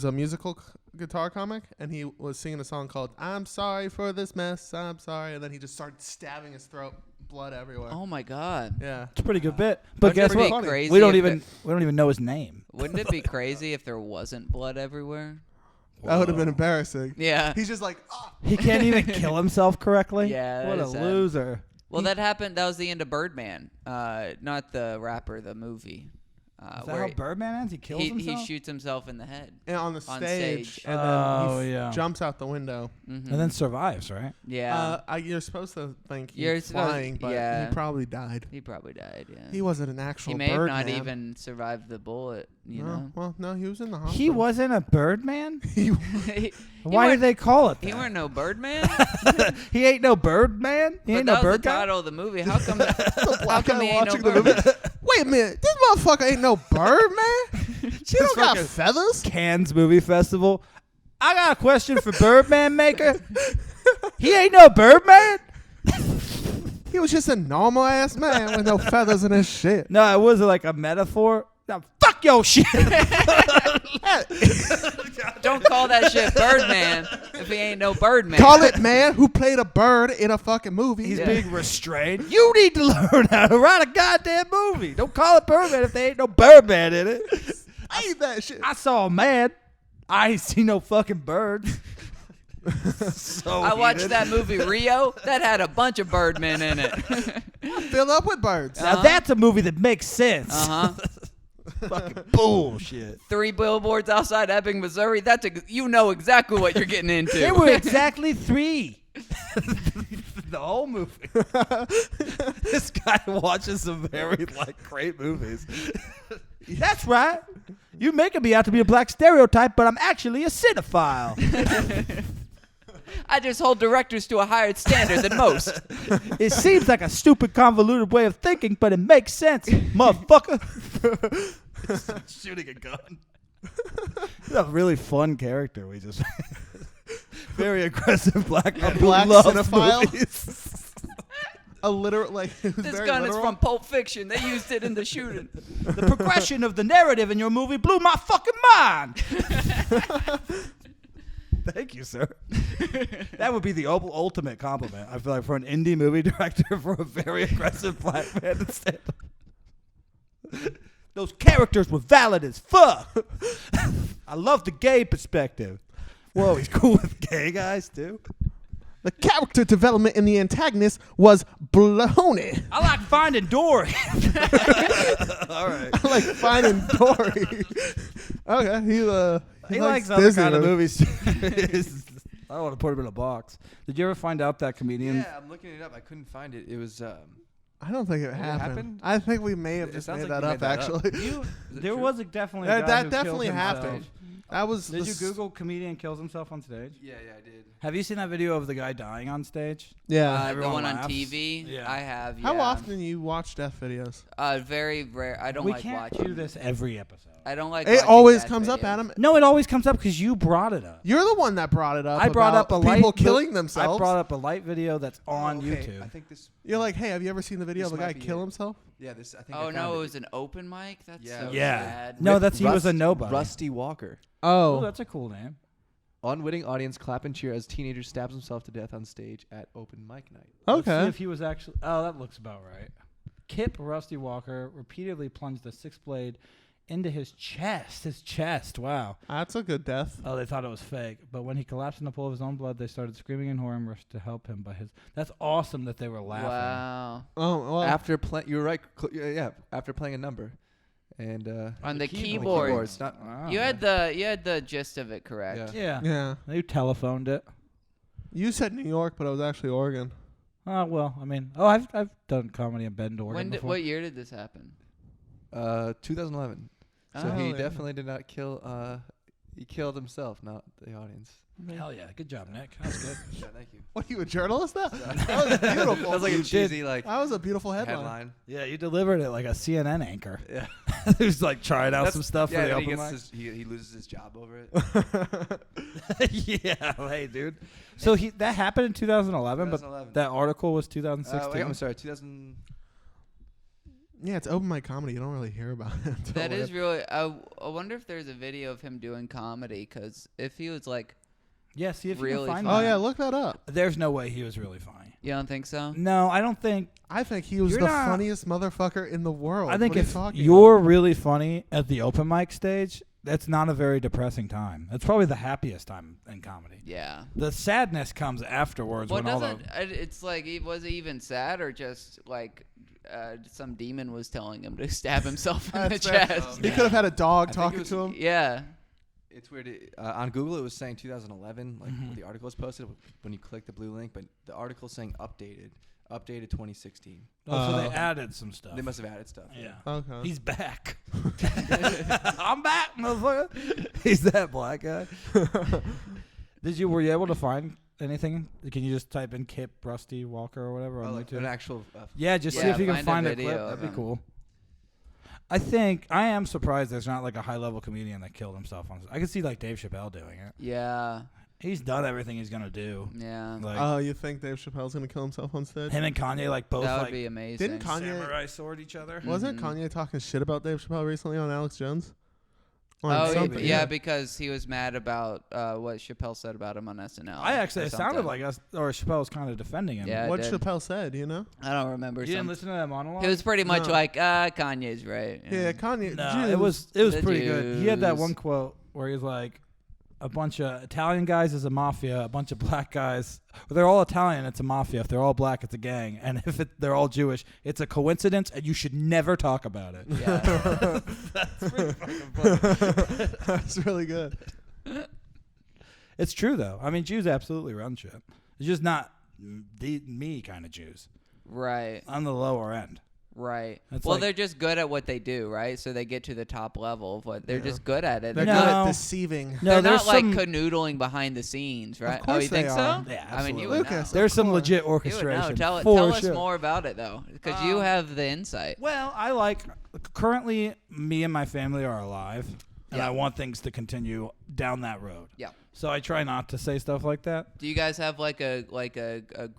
Speaker 4: a musical guitar comic, and he was singing a song called "I'm Sorry for This Mess, I'm Sorry," and then he just started stabbing his throat, blood everywhere.
Speaker 3: Oh my God.
Speaker 4: Yeah.
Speaker 2: It's a pretty good bit. But
Speaker 3: Wouldn't
Speaker 2: guess
Speaker 3: it be
Speaker 2: what?
Speaker 3: crazy
Speaker 2: We don't
Speaker 3: if
Speaker 2: even know his name.
Speaker 3: Wouldn't it be crazy if there wasn't blood everywhere?
Speaker 4: That would have been embarrassing.
Speaker 3: Yeah.
Speaker 4: He's just like, oh.
Speaker 2: He can't even kill himself correctly.
Speaker 3: Yeah,
Speaker 2: What
Speaker 3: that
Speaker 2: a
Speaker 3: is sad.
Speaker 2: loser.
Speaker 3: Well, that happened. That was the end of Birdman. Not the rapper, the movie.
Speaker 2: Is that how Birdman ends? He kills himself?
Speaker 3: He shoots himself in the head.
Speaker 4: And on the
Speaker 3: On
Speaker 4: stage,
Speaker 3: stage.
Speaker 4: and
Speaker 2: Oh,
Speaker 4: then he
Speaker 2: yeah.
Speaker 4: jumps out the window.
Speaker 3: Mhm.
Speaker 2: And then survives, right?
Speaker 3: Yeah.
Speaker 4: You're supposed to think
Speaker 3: You're
Speaker 4: he's
Speaker 3: supposed-
Speaker 4: flying, but
Speaker 3: yeah.
Speaker 4: he probably died.
Speaker 3: He probably died, yeah.
Speaker 4: He wasn't an actual
Speaker 3: He may have not
Speaker 4: Birdman.
Speaker 3: even survived the bullet, you know?
Speaker 4: Well, no, he was in the hospital.
Speaker 2: He wasn't a Birdman?
Speaker 3: he
Speaker 2: Why did they call it that?
Speaker 3: He weren't no Birdman?
Speaker 2: He ain't no Birdman? He
Speaker 3: But
Speaker 2: ain't
Speaker 3: that
Speaker 2: no
Speaker 3: was
Speaker 2: bird
Speaker 3: the
Speaker 2: guy?
Speaker 3: title of the movie. How come, how
Speaker 4: black
Speaker 3: come
Speaker 4: guy
Speaker 3: he ain't no
Speaker 4: watching the movie.
Speaker 3: Birdman?
Speaker 4: Wait a minute, this motherfucker ain't no Birdman. He don't got
Speaker 2: fucking-
Speaker 4: feathers.
Speaker 2: Cannes Movie Festival. I got a question for Birdman Maker. He ain't no Birdman?
Speaker 4: He was just a normal ass man with no feathers in his shit.
Speaker 2: No, it was like a metaphor. Now, fuck your shit.
Speaker 3: Don't call that shit Birdman if he ain't no Birdman.
Speaker 4: Call it man who played a bird in a fucking movie.
Speaker 2: He's
Speaker 3: Yeah.
Speaker 2: being restrained. You need to learn how to write a goddamn movie. Don't call it Birdman if there ain't no Birdman in it.
Speaker 4: I hate that shit.
Speaker 2: I saw a man. I ain't see no fucking birds. So
Speaker 3: I watched
Speaker 2: heated.
Speaker 3: that movie Rio. That had a bunch of Birdmen in it.
Speaker 4: Fill up with birds.
Speaker 2: Now that's a movie that makes sense.
Speaker 3: Uh-huh.
Speaker 2: Fucking bullshit.
Speaker 3: 3 billboards outside Ebbing, Missouri. You know exactly what you're getting into.
Speaker 2: There were exactly 3. The whole movie. This guy watches some very great movies. That's right. You making me out to be a black stereotype, but I'm actually a cinephile.
Speaker 3: I just hold directors to a higher standard than most.
Speaker 2: It seems like a stupid, convoluted way of thinking, but it makes sense, motherfucker. Shooting a gun. It's a really fun character. We just very aggressive black man who
Speaker 4: black
Speaker 2: loves
Speaker 4: cinephile?
Speaker 2: movies.
Speaker 4: A literal it was
Speaker 3: This
Speaker 4: very
Speaker 3: gun
Speaker 4: literal.
Speaker 3: is from Pulp Fiction. They used it in the shooting.
Speaker 2: The progression of the narrative in your movie blew my fucking mind. Thank you, sir. That would be the ultimate compliment, I feel like, for an indie movie director for a very aggressive black man to stand up. Those characters were valid as fuck. I love the gay perspective. Whoa, he's cool with gay guys, too?
Speaker 4: The character development in the antagonist was baloney.
Speaker 2: I like Finding Dory. All right.
Speaker 4: I like Finding Dory. Okay, he
Speaker 2: likes other kind of movies. I don't want to put him in a box. Did you ever find out that comedian?
Speaker 5: Yeah, I'm looking it up. I couldn't find it. It was.
Speaker 4: I don't think it happened. I think we may have
Speaker 5: It
Speaker 4: just
Speaker 5: sounds
Speaker 4: made
Speaker 5: like
Speaker 4: that
Speaker 5: you
Speaker 4: up,
Speaker 5: made that up.
Speaker 4: actually.
Speaker 5: Is it
Speaker 2: There
Speaker 5: true?
Speaker 2: was definitely a
Speaker 4: That,
Speaker 2: guy
Speaker 4: that
Speaker 2: who
Speaker 4: definitely
Speaker 2: killed himself.
Speaker 4: happened. That was
Speaker 2: Did
Speaker 4: the
Speaker 2: you Google comedian kills himself on stage?
Speaker 5: Yeah, I did.
Speaker 2: Have you seen that video of the guy dying on stage?
Speaker 4: Yeah.
Speaker 3: The
Speaker 2: Everyone
Speaker 3: one on
Speaker 2: laughs.
Speaker 3: TV.
Speaker 2: Yeah.
Speaker 3: I have.
Speaker 4: How
Speaker 3: yeah.
Speaker 4: often do you watch death videos?
Speaker 3: Very rare. I don't
Speaker 2: We
Speaker 3: like
Speaker 2: can't
Speaker 3: watching
Speaker 2: do this every episode.
Speaker 3: I don't like.
Speaker 4: It
Speaker 3: watching
Speaker 4: always
Speaker 3: death
Speaker 4: comes up,
Speaker 3: videos.
Speaker 4: Adam.
Speaker 2: No, it always comes up because you brought it up.
Speaker 4: You're the one that brought it up.
Speaker 2: I brought up
Speaker 4: about
Speaker 2: a
Speaker 4: people
Speaker 2: light
Speaker 4: killing
Speaker 2: I
Speaker 4: themselves.
Speaker 2: brought up a light video that's on
Speaker 5: Okay,
Speaker 2: YouTube.
Speaker 5: I think this.
Speaker 4: You're like, hey, have you ever seen the video
Speaker 5: This
Speaker 4: of a guy
Speaker 5: might be
Speaker 4: kill
Speaker 5: it.
Speaker 4: himself?
Speaker 5: Yeah, this. I think.
Speaker 3: Oh
Speaker 5: I
Speaker 3: no,
Speaker 5: found
Speaker 3: it was an open mic. That's
Speaker 5: Yeah,
Speaker 3: so
Speaker 5: it was
Speaker 3: sad.
Speaker 2: No, he was a nobody.
Speaker 5: Rusty Walker.
Speaker 2: Oh,
Speaker 4: Oh,
Speaker 2: that's a cool name.
Speaker 5: Unwitting audience clap and cheer as teenager stabs himself to death on stage at open mic night.
Speaker 2: Let's see
Speaker 4: okay.
Speaker 2: if he was actually. Oh, that looks about right. Kip Rusty Walker repeatedly plunged a 6-blade into his chest. His chest. Wow.
Speaker 4: That's a good death.
Speaker 2: Oh, they thought it was fake. But when he collapsed in the pool of his own blood, they started screaming in horror and rushed to help him. But that's awesome that they were laughing.
Speaker 3: Wow.
Speaker 4: Oh, well.
Speaker 5: After playing, you were right. Yeah, after playing a number, and
Speaker 3: On the
Speaker 2: keyboard.
Speaker 3: keyboard.
Speaker 5: It's not.
Speaker 2: Wow.
Speaker 3: You had the gist of it correct.
Speaker 5: Yeah.
Speaker 2: Yeah.
Speaker 4: yeah.
Speaker 2: They telephoned it.
Speaker 4: You said New York, but it was actually Oregon.
Speaker 2: Oh well, I mean, I've done comedy in Bend, Oregon
Speaker 3: When did,
Speaker 2: before.
Speaker 3: what year did this happen?
Speaker 5: 2011. So he
Speaker 4: yeah.
Speaker 5: definitely did not kill. He killed himself, not the audience.
Speaker 2: Hell yeah. Good job, Nick. That was good.
Speaker 5: Yeah, thank you.
Speaker 4: What are you, a journalist now? That was beautiful.
Speaker 5: That was like a
Speaker 2: You
Speaker 5: cheesy like
Speaker 4: That was a beautiful headline.
Speaker 5: headline.
Speaker 2: Yeah, you delivered it like a CNN anchor.
Speaker 5: Yeah.
Speaker 2: Who's like trying out some stuff
Speaker 5: Yeah,
Speaker 2: for the
Speaker 5: then he
Speaker 2: open
Speaker 5: gets he loses his job over it.
Speaker 2: mic. Yeah, hey, dude. So that happened in 2011, but
Speaker 5: 2011.
Speaker 2: that article was 2016.
Speaker 5: Wait, I'm sorry, 2000.
Speaker 4: Yeah, it's open mic comedy. You don't really hear about it. until
Speaker 3: That is
Speaker 4: later.
Speaker 3: really. I wonder if there's a video of him doing comedy, because if he was like,
Speaker 2: Yeah, see if you
Speaker 3: Really
Speaker 2: can find
Speaker 3: funny.
Speaker 4: Oh
Speaker 2: that.
Speaker 4: yeah, look that up.
Speaker 2: There's no way he was really funny.
Speaker 3: you don't think so?
Speaker 2: No, I don't think.
Speaker 4: I think he was
Speaker 2: You're
Speaker 4: the
Speaker 2: not-
Speaker 4: funniest motherfucker in the world.
Speaker 2: I think
Speaker 4: what are you
Speaker 2: if
Speaker 4: talking
Speaker 2: you're really funny at the open mic stage, that's not a very depressing time. That's probably the happiest time in comedy.
Speaker 3: Yeah.
Speaker 2: The sadness comes afterwards
Speaker 3: Well,
Speaker 2: when all the
Speaker 3: doesn't it's like was it even sad, or just like some demon was telling him to stab himself in the
Speaker 4: That's fair.
Speaker 3: chest?
Speaker 4: He could have had a dog
Speaker 5: I think
Speaker 4: talking
Speaker 5: it was-
Speaker 4: to him.
Speaker 3: Yeah.
Speaker 5: It's weird. On Google, it was saying 2011, like
Speaker 2: Mhm.
Speaker 5: when the article was posted when you click the blue link, but the article saying updated 2016.
Speaker 2: Oh, so they
Speaker 4: Oh.
Speaker 2: added some stuff.
Speaker 5: They must have added stuff.
Speaker 2: Yeah.
Speaker 4: Okay.
Speaker 2: He's back. I'm back, motherfucker. He's that black guy. Were you able to find anything? Can you just type in Kip Rusty Walker or whatever on
Speaker 5: Like
Speaker 2: YouTube?
Speaker 5: an actual.
Speaker 2: Yeah, just see
Speaker 3: Yeah,
Speaker 2: if you can
Speaker 3: find
Speaker 2: find
Speaker 3: a
Speaker 2: a clip.
Speaker 3: video
Speaker 2: That'd
Speaker 3: of
Speaker 2: be
Speaker 3: him.
Speaker 2: cool. I am surprised there's not like a high level comedian that killed himself on. I could see like Dave Chappelle doing it.
Speaker 3: Yeah.
Speaker 2: He's done everything he's gonna do.
Speaker 3: Yeah.
Speaker 2: Like
Speaker 4: Oh, you think Dave Chappelle's gonna kill himself on stage?
Speaker 2: him and Kanye, like both
Speaker 3: That would
Speaker 2: like
Speaker 3: be amazing.
Speaker 4: Didn't Kanye?
Speaker 2: samurai sword each other.
Speaker 4: Wasn't
Speaker 3: Mhm.
Speaker 4: Kanye talking shit about Dave Chappelle recently on Alex Jones? On
Speaker 3: Oh,
Speaker 4: something,
Speaker 3: yeah, because he was mad about what Chappelle said about him on SNL.
Speaker 2: I actually,
Speaker 3: or
Speaker 2: it sounded
Speaker 3: something.
Speaker 2: like us, or Chappelle was kind of defending him.
Speaker 3: Yeah.
Speaker 4: What
Speaker 3: did.
Speaker 4: Chappelle said, you know?
Speaker 3: I don't remember.
Speaker 2: You didn't
Speaker 3: some-
Speaker 2: listen to that monologue?
Speaker 3: It was pretty much
Speaker 4: No.
Speaker 3: like, Kanye's right.
Speaker 4: Yeah, Kanye.
Speaker 2: No,
Speaker 4: Jews.
Speaker 2: it was
Speaker 3: The
Speaker 2: pretty good. He had that
Speaker 3: Jews.
Speaker 2: one quote where he's like, a bunch of Italian guys is a mafia, a bunch of black guys. Well, they're all Italian, it's a mafia. If they're all black, it's a gang. And if they're all Jewish, it's a coincidence, and you should never talk about it.
Speaker 3: Yeah.
Speaker 2: That's pretty fucking funny.
Speaker 4: That's really good.
Speaker 2: It's true, though. I mean, Jews absolutely run shit. It's just not me kind of Jews.
Speaker 3: Right.
Speaker 2: On the lower end.
Speaker 3: Right.
Speaker 2: It's
Speaker 3: Well,
Speaker 2: like-
Speaker 3: they're just good at what they do, right? So they get to the top level of what they're
Speaker 4: Yeah.
Speaker 3: just good at it.
Speaker 4: They're
Speaker 3: They're
Speaker 2: No.
Speaker 4: good
Speaker 3: not,
Speaker 4: at deceiving.
Speaker 2: No,
Speaker 3: they're
Speaker 2: there's
Speaker 3: not like
Speaker 2: some,
Speaker 3: canoodling behind the scenes, right?
Speaker 4: course
Speaker 3: Oh, you think
Speaker 4: they
Speaker 3: so?
Speaker 4: are.
Speaker 2: Yeah,
Speaker 3: I mean, you
Speaker 2: absolutely.
Speaker 3: would
Speaker 4: Lucas,
Speaker 3: know.
Speaker 2: There's some
Speaker 4: course.
Speaker 2: legit
Speaker 3: You would know.
Speaker 2: orchestration.
Speaker 3: Tell
Speaker 2: for
Speaker 3: us
Speaker 2: sure.
Speaker 3: more about it, though, because you have the insight.
Speaker 2: Well, I like currently me and my family are alive, and
Speaker 3: Yeah.
Speaker 2: I want things to continue down that road.
Speaker 3: Yeah.
Speaker 2: So I try not to say stuff like that.
Speaker 3: Do you guys have like a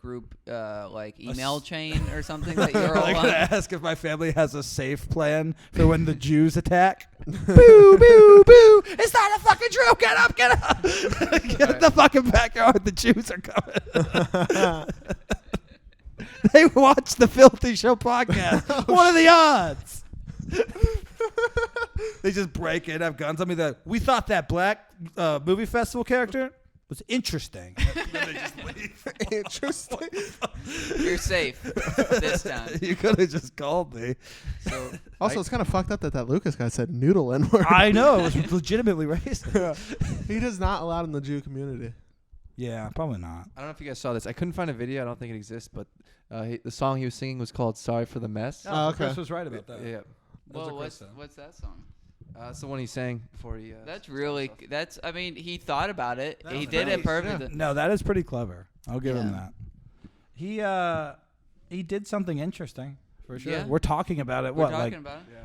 Speaker 3: group like email
Speaker 2: s-
Speaker 3: chain or something that you're all
Speaker 2: I'm
Speaker 3: on?
Speaker 2: gonna ask if my family has a safe plan for when the Jews attack. Boo, boo, boo! It's not a fucking drill. Get up, get up! Get in the fucking backyard. The Jews are coming. They watch the Filthy Show podcast. What are the odds? They just break in, have guns on me. That we thought that black movie festival character was interesting. Then they just leave.
Speaker 4: Interesting.
Speaker 3: You're safe this time.
Speaker 2: You could have just called me.
Speaker 5: So
Speaker 4: Also, it's kind of fucked up that Lucas guy said noodle N-word.
Speaker 2: I know it was legitimately racist.
Speaker 4: He does not allow it in the Jew community.
Speaker 2: Yeah, probably not.
Speaker 5: I don't know if you guys saw this. I couldn't find a video. I don't think it exists, but the song he was singing was called "Sorry for the Mess."
Speaker 4: Oh, okay.
Speaker 2: Chris was right about that.
Speaker 5: Yeah,
Speaker 3: Well,
Speaker 2: Chris
Speaker 3: what's that song?
Speaker 5: it's the one he sang before he.
Speaker 3: That's really that's. I mean, he thought about it.
Speaker 2: That
Speaker 3: He
Speaker 2: was
Speaker 3: did
Speaker 2: nice.
Speaker 3: it perfectly.
Speaker 2: No, that is pretty clever. I'll give him
Speaker 3: Yeah.
Speaker 2: that. He did something interesting for sure.
Speaker 3: Yeah.
Speaker 2: We're talking about it.
Speaker 3: We're
Speaker 2: What,
Speaker 3: talking
Speaker 2: like
Speaker 3: about it.
Speaker 5: Yeah.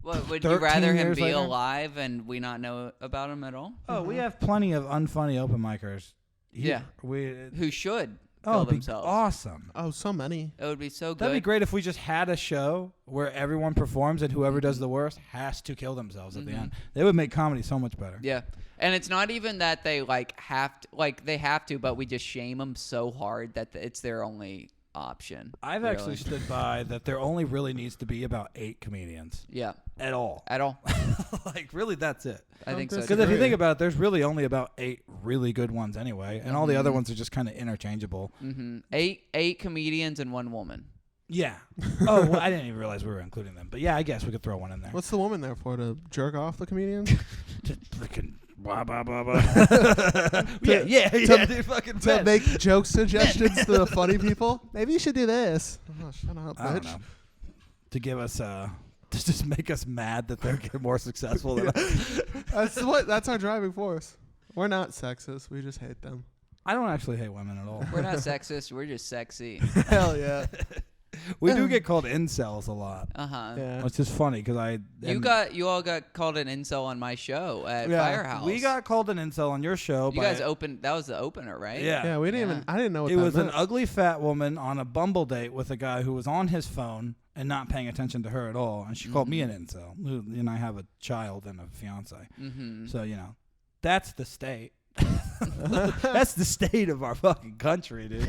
Speaker 3: What would you
Speaker 2: 13
Speaker 3: rather him
Speaker 2: years
Speaker 3: be
Speaker 2: later?
Speaker 3: alive and we not know about him at all?
Speaker 2: Oh, we have plenty of unfunny open micers.
Speaker 3: Yeah. Who should kill
Speaker 2: it'd be
Speaker 3: themselves?
Speaker 2: awesome.
Speaker 4: Oh, so many.
Speaker 3: It would be so good.
Speaker 2: That'd be great if we just had a show where everyone performs and whoever does the worst has to kill themselves at the
Speaker 3: Mhm.
Speaker 2: end. They would make comedy so much better.
Speaker 3: Yeah, and it's not even that they they have to, but we just shame them so hard that it's their only option.
Speaker 2: I've
Speaker 3: really.
Speaker 2: actually stood by that there only really needs to be about 8 comedians
Speaker 3: Yeah,
Speaker 2: at all.
Speaker 3: at all.
Speaker 2: Like, really, that's it.
Speaker 3: I think so.
Speaker 4: Because
Speaker 2: Because if you
Speaker 4: Great.
Speaker 2: think about it, there's really only about 8 really good ones anyway, and all the other
Speaker 3: Mhm.
Speaker 2: ones are just kind of interchangeable.
Speaker 3: Mm-hmm. Eight comedians and 1 woman.
Speaker 2: Yeah. Oh, well, I didn't even realize we were including them. But yeah, I guess we could throw one in there.
Speaker 4: What's the woman there for? To jerk off the comedians?
Speaker 2: Just freaking blah, blah, blah, blah. yeah, dude, fucking
Speaker 4: To
Speaker 2: best.
Speaker 4: make joke suggestions to the funny people? Maybe you should do this. Oh, shut up,
Speaker 2: I don't
Speaker 4: bitch.
Speaker 2: know. To give us to just make us mad that they're getting more successful than us.
Speaker 4: That's our driving force. We're not sexist. We just hate them.
Speaker 2: I don't actually hate women at all.
Speaker 3: We're not sexist. We're just sexy.
Speaker 4: Hell yeah.
Speaker 2: We do get called incels a lot.
Speaker 4: Yeah.
Speaker 2: Which is funny because
Speaker 3: You all got called an incel on my show at Firehouse.
Speaker 2: we got called an incel on your show.
Speaker 3: You guys opened. That was the opener, right?
Speaker 2: Yeah.
Speaker 4: Yeah, we didn't even. I didn't know what
Speaker 2: It
Speaker 4: that
Speaker 2: was
Speaker 4: meant.
Speaker 2: an ugly fat woman on a Bumble date with a guy who was on his phone and not paying attention to her at all. And she called me an incel. And I have a child and a fiance.
Speaker 3: Mm-hmm.
Speaker 2: So, that's the state. That's the state of our fucking country, dude.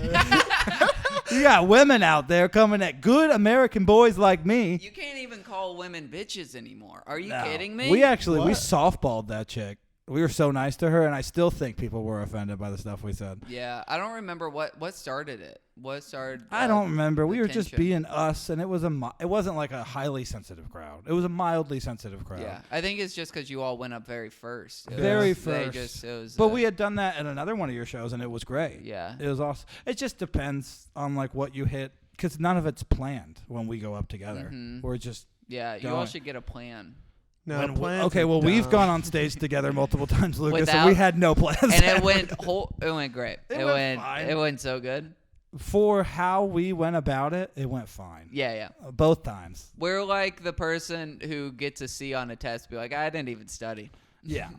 Speaker 2: You got women out there coming at good American boys like me.
Speaker 3: You can't even call women bitches anymore. Are you
Speaker 2: No.
Speaker 3: kidding me?
Speaker 2: We softballed that chick. We were so nice to her, and I still think people were offended by the stuff we said.
Speaker 3: Yeah, I don't remember what started it. What started?
Speaker 2: I don't remember. We were just
Speaker 3: tension?
Speaker 2: being us, and it wasn't like a highly sensitive crowd. It was a mildly sensitive crowd.
Speaker 3: Yeah, I think it's just because you all went up very first.
Speaker 2: Very
Speaker 3: They
Speaker 2: first.
Speaker 3: it was,
Speaker 2: But we had done that at another one of your shows, and it was great.
Speaker 3: Yeah.
Speaker 2: It was awesome. It just depends on like what you hit, because none of it's planned when we go up together.
Speaker 3: Mhm.
Speaker 2: We're just
Speaker 3: Yeah, you
Speaker 2: going.
Speaker 3: all should get a plan.
Speaker 4: No,
Speaker 2: when
Speaker 4: plans
Speaker 2: okay.
Speaker 4: are
Speaker 2: Well, we've
Speaker 4: dumb.
Speaker 2: gone on stage together multiple times, Lucas, and
Speaker 3: Without-
Speaker 2: we had no plans.
Speaker 3: And it went great.
Speaker 2: It went fine.
Speaker 3: It went so good.
Speaker 2: For how we went about it, it went fine.
Speaker 3: Yeah.
Speaker 2: Both times.
Speaker 3: We're like the person who gets a C on a test, be like, I didn't even study.
Speaker 2: Yeah.